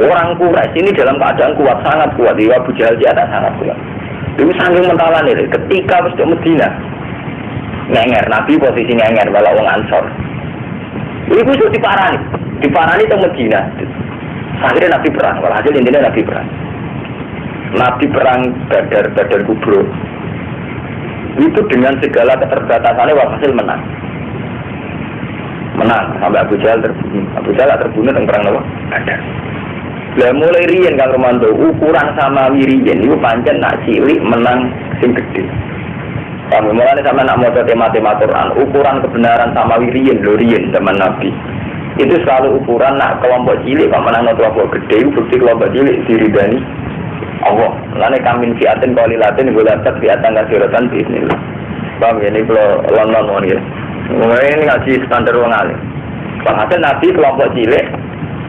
Orang Quraisy ini dalam keadaan kuat, sangat kuat. Di Abu Jahal di atas sangat kuat. Itu saking mentalan ini. Ketika masuk Medina, ngenger Nabi posisi ngenger walau wong Ansor. Itu sudah diparani ke Medina. Akhirnya Nabi perang. Walhasil intinya Nabi perang. Nabi perang Badar Kubro. Itu dengan segala keterbatasannya walhasil menang. Sampai Abu Jahal terbunuh. Abu Jahal terbunuh tentang perang Badar. Lah mulai riyen Kang Romanto ukuran sama wiriyen itu pancen nak cilik menang sing gede. Kami mulane sama nak maca tema-tema Quran, ukuran kebenaran sama wiriyen lho riyen zaman Nabi. Itu selalu ukuran nak kelompok cilik kok menang kelompok gede, bukti kelompok cilik diridani Allah. Lane kamin fiatin qalilatin gulatat fiatan kasiratan bismillah. Paham ya ini kalau lon-lon ya. Ini ngaji standar wong alim. Bahkan Nabi kelompok cilik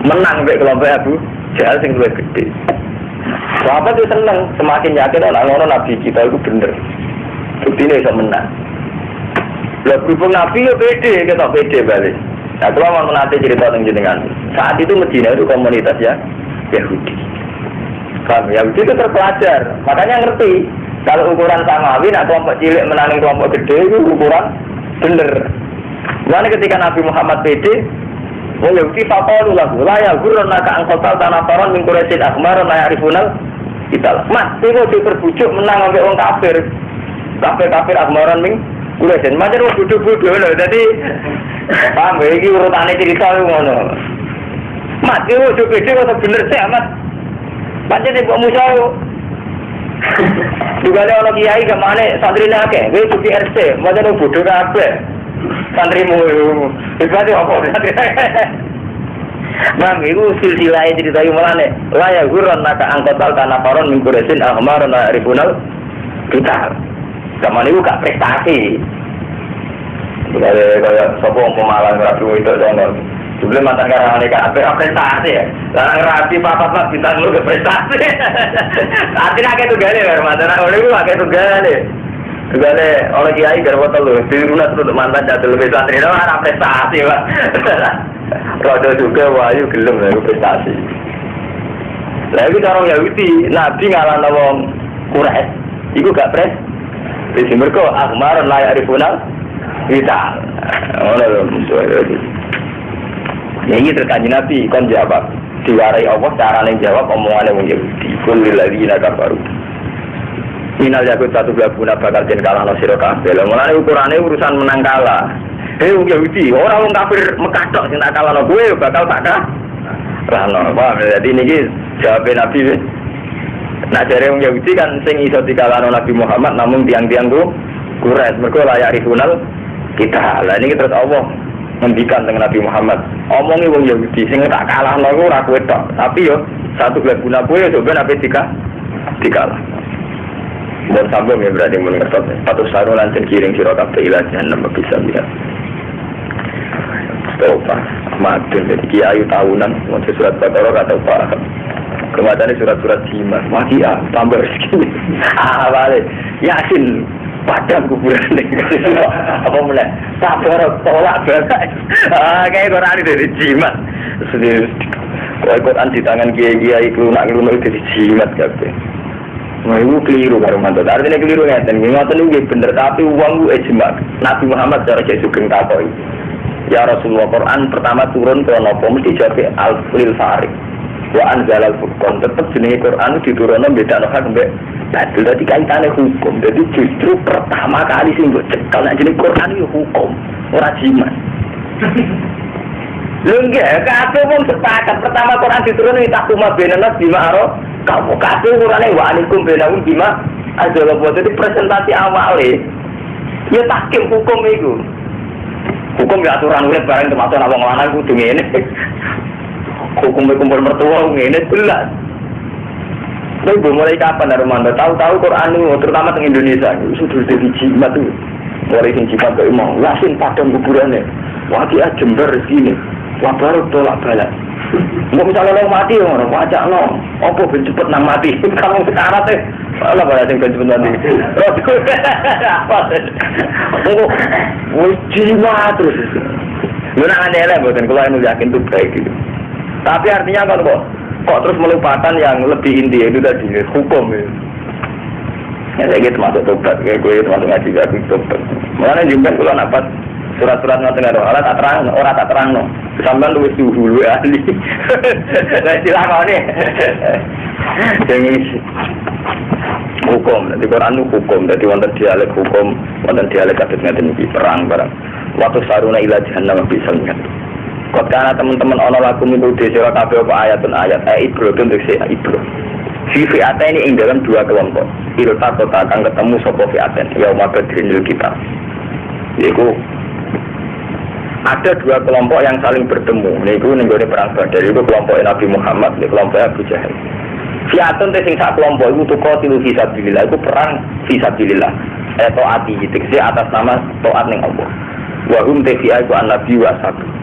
menang mbek kelompok Abu Jahal sing luwih gede. Sahabat itu seneng, semakin yakin ana ngono Nabi kita itu bener. Buktine iso menang. Lah berhubung Nabi yo pede, kita pede balik. Nah, kalau mau nanti cerita tentang jenengan. Saat itu Medina itu komunitas ya Yahudi. Kan Yahudi itu terpelajar, makanya ngerti kalau ukuran samawi nak kelompok cilik menangin kelompok gede itu ukuran bener. Mulane ketika Nabi Muhammad pede, wong Yahudi faqalu lahu la yaghurruna ka angkotal tanafaron min Quraisyin akhmar la ya'rifunal kita. Mas, kowe diperbujuk menang ambek wong kafir. Kafir akhmaron min Quraisyin. Macam wong bodho-bodho lho. Dadi paham iki urutane cerita ngono. Mas, kowe ojo pede kok bener sih, Mas. Pancen kok musuh. Juga ada orang kiai kemana santri nake, gue cuci RC, macam orang bodoh kabeh, santrimu itu apa? Mam, itu silsilah cerita yang mana? Layak guron naka angkotal tanah paron mingkuresin ahmar na rifunal kita. Zaman itu gak prestasi. Juga ada kayak sopong pemalang rapi itu jangan. Sebelum mantan karangan ikan apa prestasi ya? Larang rapi papat bintang lu ke prestasi. Artinya kayak itu gale ya, mantan oleh lu kayak itu gale. Gale oleh kiai garwat lu. Di rumah terus mantan jatuh lebih santri itu ada prestasi pak. Rodo juga wahyu gelem lah prestasi. Lalu orang Yahudi Nabi ngalah wong Quraisy, itu gak prestasi. Di mereka akhmar layak rifunal kita. Orang lu musuh itu. Ya ini terkaji Nabi, kon jawab diwarai Allah, cara yang jawab omongannya wong Yahudi kulil ladina kafaru minal yakut satu belabuna bakal jen kalah no siro kabeh mulanya ukurannya urusan menang kalah wong Yahudi, orang wong kafir Mekah tok sing tak kalah no gue bakal tak kalah no, paham jadi ini jawabnya Nabi nah dari wong Yahudi kan sing iso dikalah no Nabi Muhammad namun tiang-tiang ku Quraisy mereka layak rifunal kita lah ini terus Allah ngendikan dengan Nabi Muhammad omongi wong Yahudi sing tak kalah lho ora kowe tok tapi yo satu guna kowe yo ben ape dikalah dan sambung ya berarti mun ngertos patu sarung lan kiring sira kabeh ila jahannam bisa lihat Topa mati jadi kiai tahunan mau surat Baqarah atau apa kematian surat-surat jimat mati tambah rezeki balik Yasin padang kuburan apa mulai sabar tolak bagai kayak Quran dari jimat sendiri kalau Quran di tangan kiai itu nak ngelunok dari jimat kabeh nah itu keliru karo mantot artinya keliru ngeten ngoten iki bener tapi uang ku ijma Nabi Muhammad cara cek sugeng takoi ya Rasulullah Quran pertama turun ke napa mesti jabe al-lil farid wa anzalal furqan tetep jenenge Quran diturunno bedakno hak mbek betul dadi kaitane hukum jadi justru pertama kali sing mbok cekal nek jenenge Quran itu hukum ora jimat lho nggih kabeh wong sepakat pertama Quran diturunno takuma benanas bima'aro kamu kabeh urane wa alaikum benahum bima adalah buat itu presentasi awale ya tahkim hukum itu hukum ya aturan urip bareng termasuk wong lanang kudu ngene hukum kumpul mertua ngene jelas. Lalu mulai kapan Armando? Tahu-tahu Quran itu terutama di Indonesia itu sudah jadi jimat tuh. Mulai sing jimat ke imam, lasin padang kuburannya. Wah dia jember segini. Wah baru tolak balik. Mau misalnya orang mati orang wajah no. Apa ben cepet nang mati? Kalau sekarat Allah pada sing ben cepet mati. Apa? Oh jimat terus. Lu nak aneh-aneh bukan kalau anu yakin itu baik gitu. Tapi artinya kan kok terus melupakan yang lebih inti itu tadi hukum ya. Ya saya gitu masuk tobat, kayak gue itu masuk ngaji aku tobat. Makanya juga kalau dapat surat-surat ngoten karo ora tak terang no. Sampeyan luwih dulu ahli. Lah silahane. Jadi hukum, di Quran itu hukum, jadi wonten dialek hukum, wonten dialek kados ngaten iki perang barang. Waktu saruna ila jahannam bisa ingat. Kok karena teman-teman ono lagu itu di surah kabeh apa ayat ibro untuk si ibro. Si fi'ata ini ing dalam dua kelompok. Irta kota akan ketemu sopo fi'aten. Ya umat berdiri kita. Yaitu ada dua kelompok yang saling bertemu. Niku nenggone perang Badar. Itu kelompok Nabi Muhammad, ini kelompok Abu Jahal. Fi'atun sing sak kelompok itu tuqatilu fi sabilillah. Itu perang fi sabilillah. Taati diksi atas nama taat ning Allah. Wa hum tafi'a ku an-nabi wa sahabat.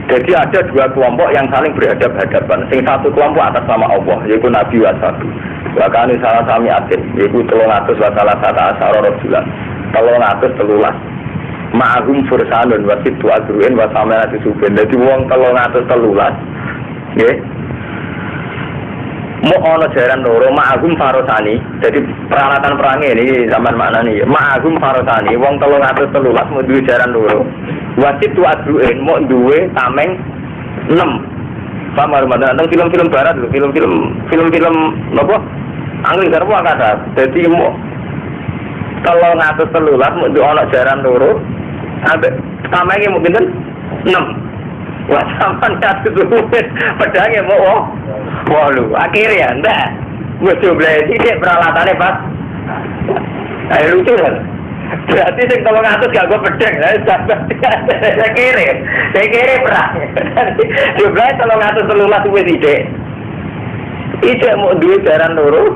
Jadi ada dua kelompok yang saling berhadapan-hadapan. Yang satu kelompok atas nama Allah, yaitu Nabi Wasabi. Bahkan salah sami atin, yaitu 300 wasalah sata asara rojulan. 313. Ma'agum fursanun wasid tu'adruin wasamanati subin. Jadi wong 313. Ya. Mau ono jaran loro ma'agum farosani. Jadi peralatan perang ini zaman maknane ya. Ma'agum farosani wong 313 mau duwe jaran loro. Wasit tu adruin mau duwe tameng 6. Sama rumah tentang film-film barat lho, film-film napa? Angling garpu akad. Dadi mau 313 mau duwe ono jaran loro. Ambek tamenge mung pinten? 6. Wah, sampan satu pedangnya mau, walu, akhirnya ndak, gue coba ini peralatannya pas, ayo lucu kan, berarti sing 300 gak gue pedang, saya kira perang, coba 313 gue tidak mau duit jaran loro,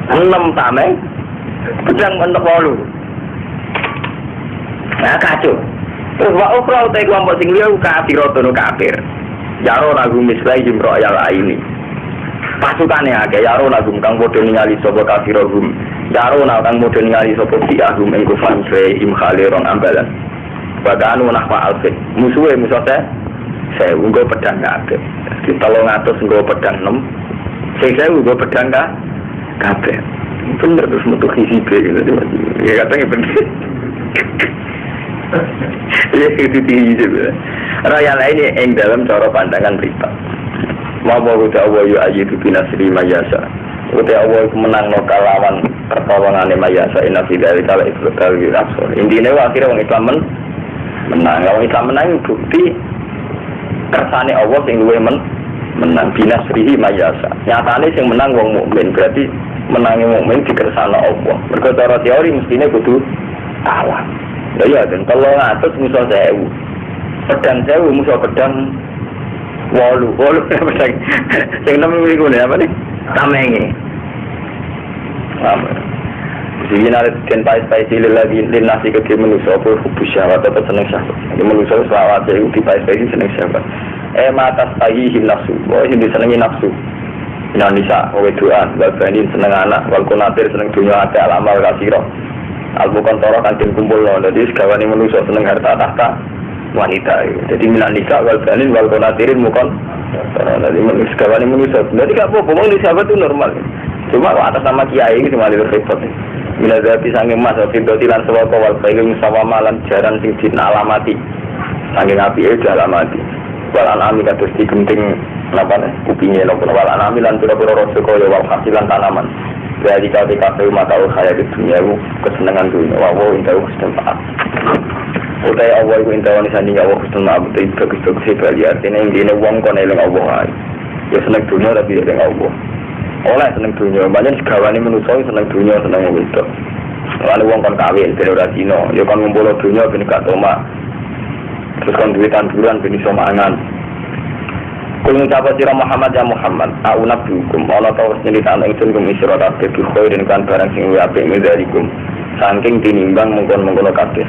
6 tameng, pedang mentok walu, nah kacau. Terus wa ukra utai kelompok sing liya kafir atau kafir. Yaro nagu mislai jimro ayal ini. Pasukane akeh yaro nagu kang padha ningali sapa kafir gum. Yaro nak kang padha ningali sapa fi'ahum ing kufan fe im khalirun ambalan. Padahal nahwa alfi. Musuhe saya nggo pedang kabeh. Di 300 nggo pedang 6. Sing saya nggo pedang kabeh. Bener terus metu hisibe gitu. Ya katanya bener. Ya itu juga. Raya lainnya yang dalam cara pandangan berita. Mabwa uta Allah yu ayidu binasri mayasa. Uta Allah menang no kalawan pertolongan mayasa inna fi dzalika la ibtal wirasol. Intine akhirnya wong Islam menang. Wong Islam menang bukti kersane Allah sing luwih menang binasrihi mayasa. Nyatane sing menang wong mukmin berarti menangi mukmin dikersane Allah. Mergo cara teori mestine kudu kalah. Ya dan kalau ngatus musuh 1000 pedang 1000 musuh pedang 8 pedang yang namanya ini apa nih tamenge jadi nanti dan pais-pais lagi nasi ke manusia apa hubus syahwat atau seneng syahwat manusia selawat ya di pais-pais seneng syahwat matas tayyihim nafsu ini senengi nafsu Indonesia wedoan balbanin seneng anak walkonatir seneng dunia ada alamal kasiro Al-Muqantara kanjeng kumpul loh, jadi segawane manusia seneng harta tahta wanita. Jadi minak nikah wal banin wal konatirin mukon. Jadi segawane manusia. Jadi gak apa-apa, di sahabat itu normal. Cuma atas nama kiai itu cuma repot. Bila dari sanging mas, fidoti lan sewako wal bayin sawama lan jaran sing alamati. Sanging api itu alamati. Wal anami kados digenting napa kupinge nopo wal anami lan pira-pira rasa kaya wal hasilan tanaman. Dari kafe mata khayal dunia itu kesenangan dunia. Wow, intahu kesenangan. Utai Allah itu intahu nisaninya Allah kesenangan. Utai bagus-bagus sekali artinya ini uang kon eling Allah. Ya senang dunia tapi eling Allah. Oleh senang dunia, banyak segawani manusia senang dunia senang itu. Lalu uang kon kawin, generasino. Ya kon ngumpul dunia ben gak toma. Terus kon duitan bulan ben iso mangan. Kul ngucapa sira Muhammad ya Muhammad, aku nabi hukum, ana ta wis nyritakno ingsun kum isra kabeh bi khairin kan barang sing luwih apik medalikum. Saking tinimbang mengkon-mengkon kabeh.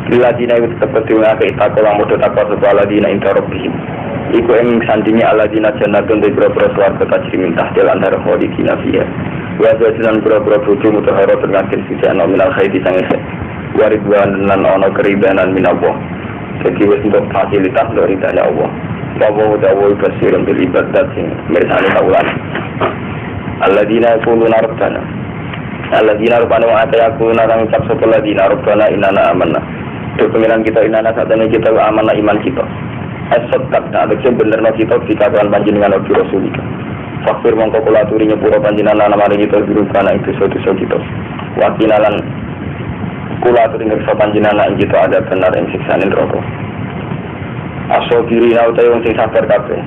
Diladina itu tetep ngake itakola modho takwa sapa ladina inta rabbihim. Iku ing sandinge aladina jannatun de boro-boro swarga tajri min tahtil anhar khalidina fiha. Wa jazalan boro-boro bojo mutahara tengaken suci ana minal khairi sange. Wa ridwan lan ana keridanan minallah. Jadi wis untuk fasilitas dari Allah. Bahwa dakwah kasiran bil ibadat sing mirsani kaulan. Alladzina yaquluna rabbana. Alladzina rabbana wa atayaquluna rang ucap sapa alladzina rabbana inna amanna. Itu pengiran kita inna satene kita amanah iman kita. As-saddaq ta tegese benerno kita dikatakan panjenengan Nabi Rasulika. Fakir mongko kula aturi nyepuro panjenengan nama kita dirubana itu dosa kita. Wa kinalan kula aturi nyepuro panjenengan kita ada benar ing siksane neraka. Aso kiri na utai wong sing sabar kabeh.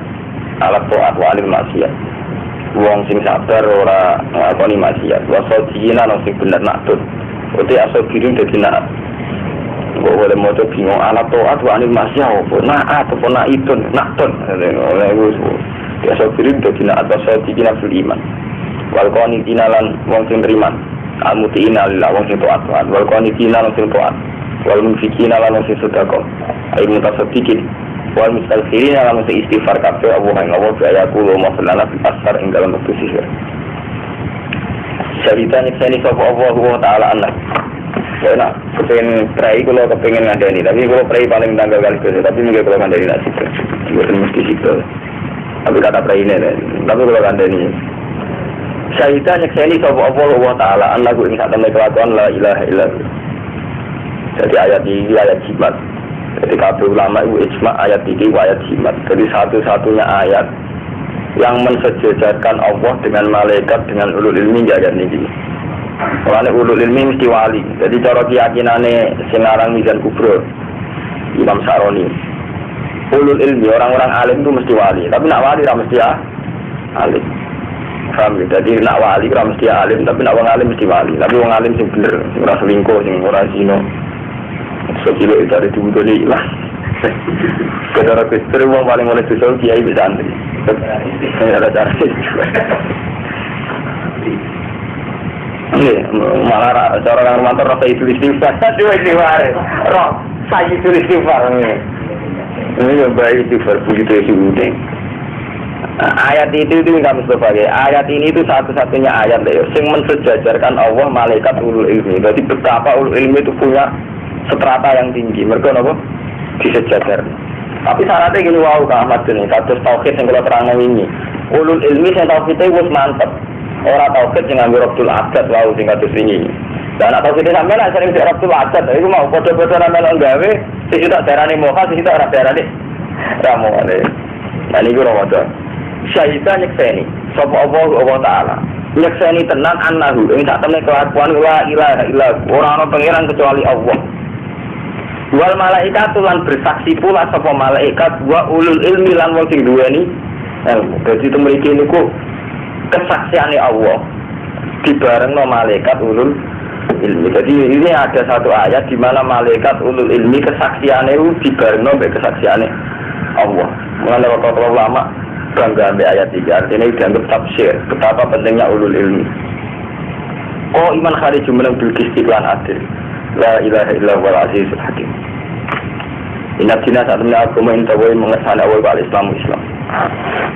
Alat taat wa alil maksiat. Wong sing sabar ora ngakoni maksiat. Waso jina nang sing bener naktun. Utai aso kiri dadi nak. Kok boleh moco bingung alat taat wa alil maksiat opo naat opo naitun naktun. Oleh wis. Aso kiri dadi nak aso jina fil iman. Wal qanitina lan wong sing riman. Al-mutiina lillah wong sing taat. Wal qanitina lan sing taat. Wal munfikina lan sing sedekah. Ai mutasaddiqin. Wal mustalfirin ala mesti istighfar kabeh Allah ing Allah kaya kulo masalana fil asar ing dalam waktu sihir. Cerita ini sapa Allah taala anak. Ya nak kepengin prai kulo kepengin ngandani tapi kulo prai paling tanggal kali tapi mungkin kulo ngandani nasi. Mboten mesti sih. Tapi kata praine tapi kalau kandani syahidah nyekseni sapa Allah Ta'ala annahu ing sak temne kelakuan la ilaha illallah. Jadi ayat ini ayat jimat. Jadi kabeh ulama itu ijma ayat ini ayat jimat. Jadi satu-satunya ayat yang mensejajarkan Allah dengan malaikat dengan ulul ilmi ayat ini. Soalnya ulul ilmi mesti wali. Jadi cara keyakinane sing aran Mizan Kubro Imam Saroni. Ulul ilmi orang-orang alim itu mesti wali. Tapi nak wali ora mesti alim. Paham ya? Jadi nak wali ora mesti alim, tapi nak wong alim mesti wali. Tapi wong alim sing bener, sing ora selingkuh, sing ora zina. Sekilo itu ada dibutuhkan lah. Kedara Kristen wong paling oleh dosa kiai bisa antri. Ada cara itu. Malah cara orang mantor rasa itu istighfar, dua istighfar. Roh, saya itu istighfar. Ini yang baik istighfar begitu itu. Ayat itu kami sebagai ayat ini itu satu-satunya ayat deh, yang mensejajarkan Allah malaikat ulul ilmi. Jadi betapa ulul ilmi itu punya strata yang tinggi. Mereka apa? Disejajar. Tapi syaratnya gini, wow, Kak Ahmad ini kados tauhid yang kalau terang ini. Ulul ilmi yang tauhidnya wis mantep. Orang tauhid yang ngambil Rabbul Adat, wow, sing kados ini. Dan tauhid sampai lah sering di Rabbul Adat. Itu mau kode-kode namanya nggawe, sisi tak darani moha, sisi tak darani ramuane. Nah ini gue Ramadan. Syahidah nyekseni, sapa Allah Ta'ala. Nyekseni tenan annahu, ini tak temne kelakuan la ilaha illallah. Ora ana pangeran kecuali Allah. Wal malaikat lan bersaksi pula sapa malaikat wa ulul ilmi lan wong sing duweni ilmu. Dadi itu mriki niku kesaksiane Allah dibarengno malaikat ulul ilmi. Jadi ini ada satu ayat di mana malaikat ulul ilmi kesaksiane dibarengno mbek kesaksiane Allah. Mulane waktu ulama bangga ambil ayat 3, artinya dianggap tafsir betapa pentingnya ulul ilmi. Oh iman khari jumlah bilkis iklan adil la ilaha illallah wal azizul hakim. Ingat dina saat ini agama intawai mengesahkan awal Islam.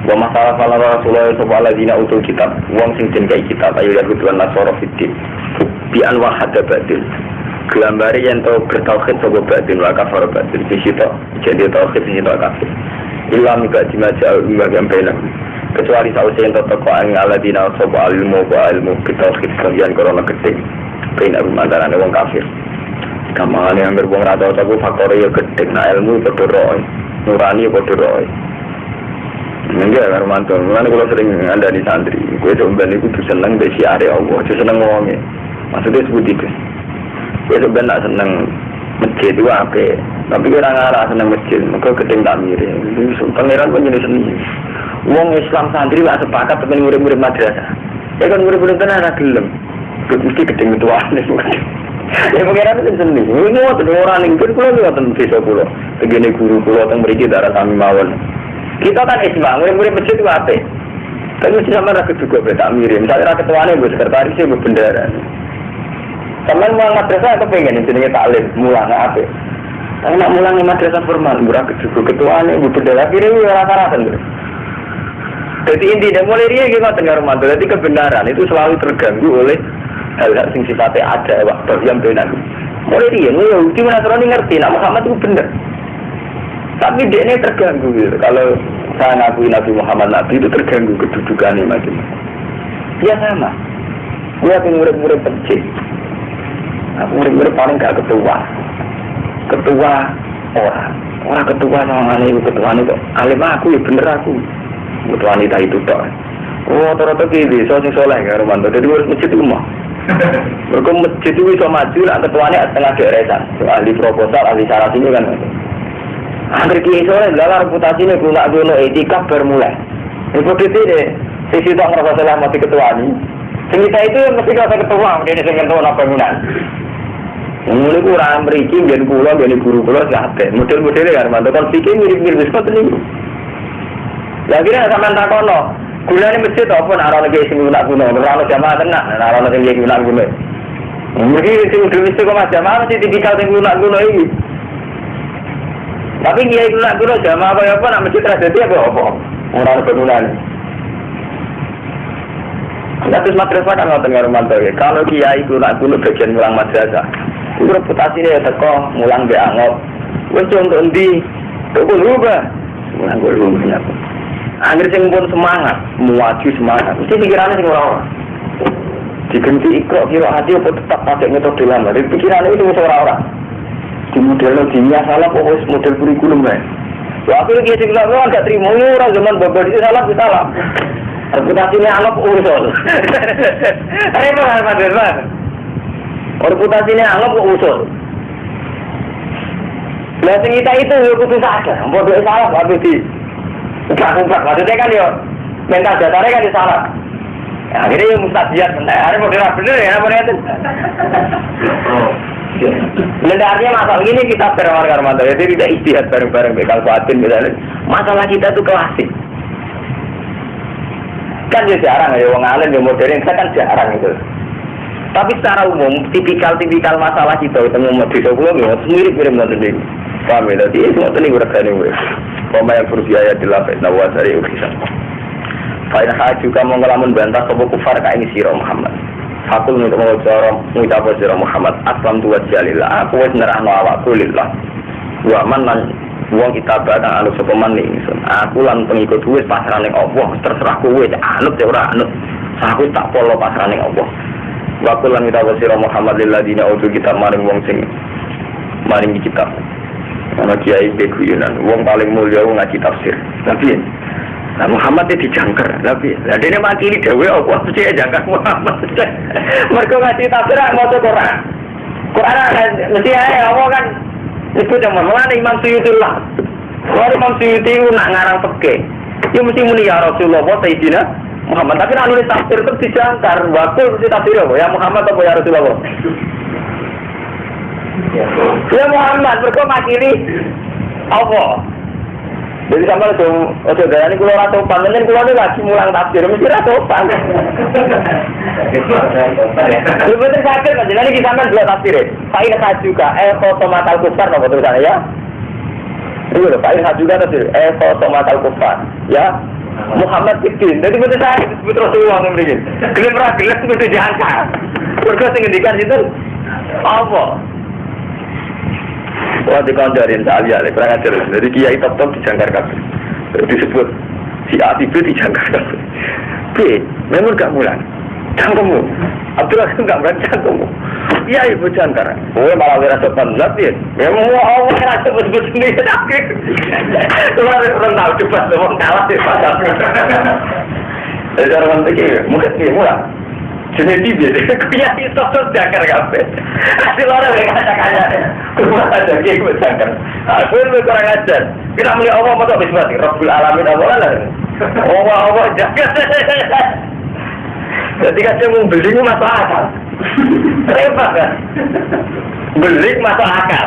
Wa masalah fala Rasulullah sallallahu alaihi wasallam utul kitab wong sing den kai kitab ayo yahud lan nasara fiddin bi anwa hada batil. Gelambari yang tahu bertauhid sapa batin wa kafar batin bisita jadi tauhid sing kafir. Illa mika dimaja bagian penak. Kecuali sausi yang toko ang aladina sapa ilmu wa ilmu bitauhid kalian korona gedhe. Penak antara wong kafir. Kamane yang berbong rata sapa faktor ya gedhe na ilmu padha roe. Nurani padha roe. Enggak Armanto, mulane kula sering ngandani santri. Kowe sampeyan iku seneng mbek siare Allah, seneng wonge. Maksudnya seperti itu. Kowe sampeyan seneng masjid itu apa? Tapi orang arah senang masjid, maka gedeng tak mirip. Pangeran pun jadi seni. Wong Islam santri lah sepakat temen murid-murid madrasah. Ya kan murid-murid tenan ora gelem. Mesti gedeng ketuaan itu. Ya pangeran itu seni. Ini waktu orang ning pun kula ngoten desa kula. Tegene guru kula teng mriki darah sami mawon. Kita kan Islam, murid-murid masjid itu apa? Tapi mesti sama rakyat juga tak mirip. Misalnya rakyat ketuanya bu sekretarisnya bu bendara. Sama mulang madrasah aku pengen jenenge taklim mulang apa? Tapi nak mulang madrasah formal, burak juga ketuanya, ibu bendera kiri rata-rata tu. Jadi intinya mulai dia kita dengar mantul. Jadi kebenaran itu selalu terganggu oleh hal-hal sing sifatnya ada, waktu yang benar. Mulai dia, di mana orang ngerti, nak Muhammad itu benar. Tapi dia ini terganggu gitu. Kalau saya ngakui Nabi Muhammad Nabi itu terganggu kedudukannya macam. Dia sama. Dia murid-murid penting. Aku murid-murid paling gak ketua orang ketua sama ini ketua ini kok alim aku ya bener aku ketua wanita itu tak rata-rata gini soalnya soleh ya Romanto jadi harus masjid rumah mereka masjid itu bisa maju lah ketuanya setengah geresan ahli proposal ahli syarat ini kan hampir kini soleh adalah reputasinya guna etika bermulai seperti itu deh sisi tak ngerasa salah mati ketua ini cerita itu mesti kata ketua dia ini ketua apa minat mulai kurang beriki, jadi pulau, jadi guru-guru siapa? Model-modelnya kan, mantu kan pikir mirip-mirip seperti ini. Lagi ni sama tak kono, gula ni mesti tahu pun arah lagi sini guna guna, orang jamaah tenang, arah lagi guna guna. Mungkin sini dulu mesti kau jamaah mesti tipikal sini guna ini. Tapi dia guna jamaah apa nak mesti terjadi apa? Orang berguna ni. Terus madrasah kan nggak dengar mantu. Kalau kiai guna bagian mulang madrasah. Itu reputasi dia teko mulang dianggap. Wes contoh endi? Toko lupa. Mulang gua lupa. Akhir sing pun semangat, muaju semangat. Mesti pikirannya sing ora. Diganti ikro kira hati apa tetap pakai metode lama. Dari pikirannya itu wis ora. Di model dunia salah kok wis model kurikulum wae. Wah, aku iki sing lama gak trimo ora zaman babal itu salah. Reputasinya anggap usul. Repot apa Derman? Reputasinya anggap usul. Lah sing kita itu yo kudu sadar, bodoh salah apa di. Enggak maksudnya kan yo mental dasarnya kan salah. Ya, akhirnya yo mustadiat benar, model bener ya apa itu. Sebenarnya masalah ini kita berwarga jadi tidak istihad bareng-bareng bekal kuatin misalnya. Masalah kita itu klasik. Kan ya jarang ya, wong alim ya modern kan jarang itu. Tapi secara umum, tipikal masalah kita itu umat desa kula ya mirip-mirip ngoten iki. Paham ya, dadi semua ini urusan ini. Pemain berbiaya dilapis nawa dari ukisan. Fa'in juga mengelamun bantah sapa kufar ka ing sira Muhammad. Fakul untuk mengucap sira Muhammad aslam tu wajhalillah. Aku wis nerahno awakku lillah. Wa man lan wong kita bakal anut sapa man ingsun. Aku lan pengikut wis pasrah ning Allah, terserah kowe anut ya ora anut. Aku tak polo pasrah ning Allah. Wa kul lan kita sira Muhammad lil ladina utul kitab maring wong sing maring kitab. Ana kiai beguyunan, wong paling mulya wong ngaji tafsir. Tapi nah Muhammad itu dijangkar, tapi lah dene makili dhewe apa mesti jangkar Muhammad. Mergo ngaji tafsir maca Quran. Quran mesti ae apa kan itu zaman mana Imam Suyuti lah. Kalau Imam Suyuti nak ngarang fikih, dia mesti muni ya Rasulullah Sayyidina Muhammad. Tapi nak nulis tafsir itu dijangkar. Waktu mesti tafsir apa? Ya Muhammad apa ya Rasulullah? Ya Muhammad, mereka makili apa? Jadi sama itu darani kula ora sopan, men kula niku lagi mulang tafsir mesti ora sopan. Lu betul sakit kan, jadi kita sampean dua tafsir. Fa'in juga khotomatal kufar apa tulisannya ya? Itu lho, fa'in juga tafsir khotomatal kufar. Ya. Muhammad Ibn. Jadi betul sakit disebut Rasulullah ngene. Gelem ra gelem kudu diangkat. Mergo sing ngendikan itu apa? Wah dikondarin tak lihat, kurang ajar. Jadi kiai top dijangkar kabel. Disebut si A si B dijangkar kabel. B, memang gak mulan. Cangkemmu. Abdullah itu gak mulan cangkemmu. Iya ibu jangkar. Oh malah wira sopan banget ya. Memang Allah yang sebut-sebut sendiri sakit. Orang tahu cepat orang kalah sih pasal. Jadi orang begini, mungkin dia mulan. Jadi dia kiai top jangkar kabel. Hasil orang yang kaya-kaya. Rumah ada kiai gue jangkar. Aku lebih kurang ajar. Kita melihat Allah apa habis mati. Rabbul alamin Allah lah. Allah jangkar. Jadi kan mau beli ini masuk akal. Repot kan? Beli masuk akal.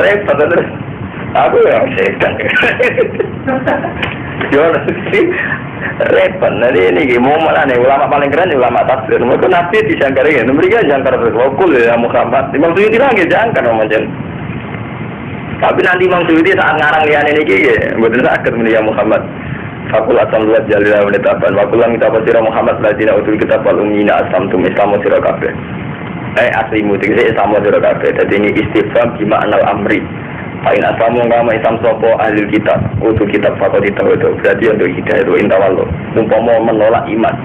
Repot terus. Aku yang sedang. Jual sih. Repot. Nanti ini mau malah nih ulama paling keren ulama tafsir. Mereka nabi dijangkar ya. Mereka jangkar berwakul ya Muhammad. Imam Suyuti lagi jangkar macam. Tapi nanti Imam Suyuti saat ngarang lian ini gitu. Betul sakit media Muhammad. Fakul asam luat jalila menetapan. Wakulang kita pasirah Muhammad ladina utul kitab wal umina asamtum islamu sirah kabeh. Aslimu tinggi islamu sirah kabeh. Jadi ini istifham bima anal amri. Fa'in aslamu ngama islam sopo ahli kitab utul kitab fakul ditahu itu. Berarti untuk hidayah itu intawallo. Umpama menolak iman.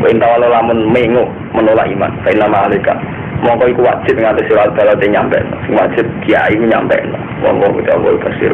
Intawallo lamun mengu menolak iman. Fa'in nama alika. Mongko iku wajib nganti sira dalat nyampe. Wajib kiai nyampe. Wong-wong kita boleh kasih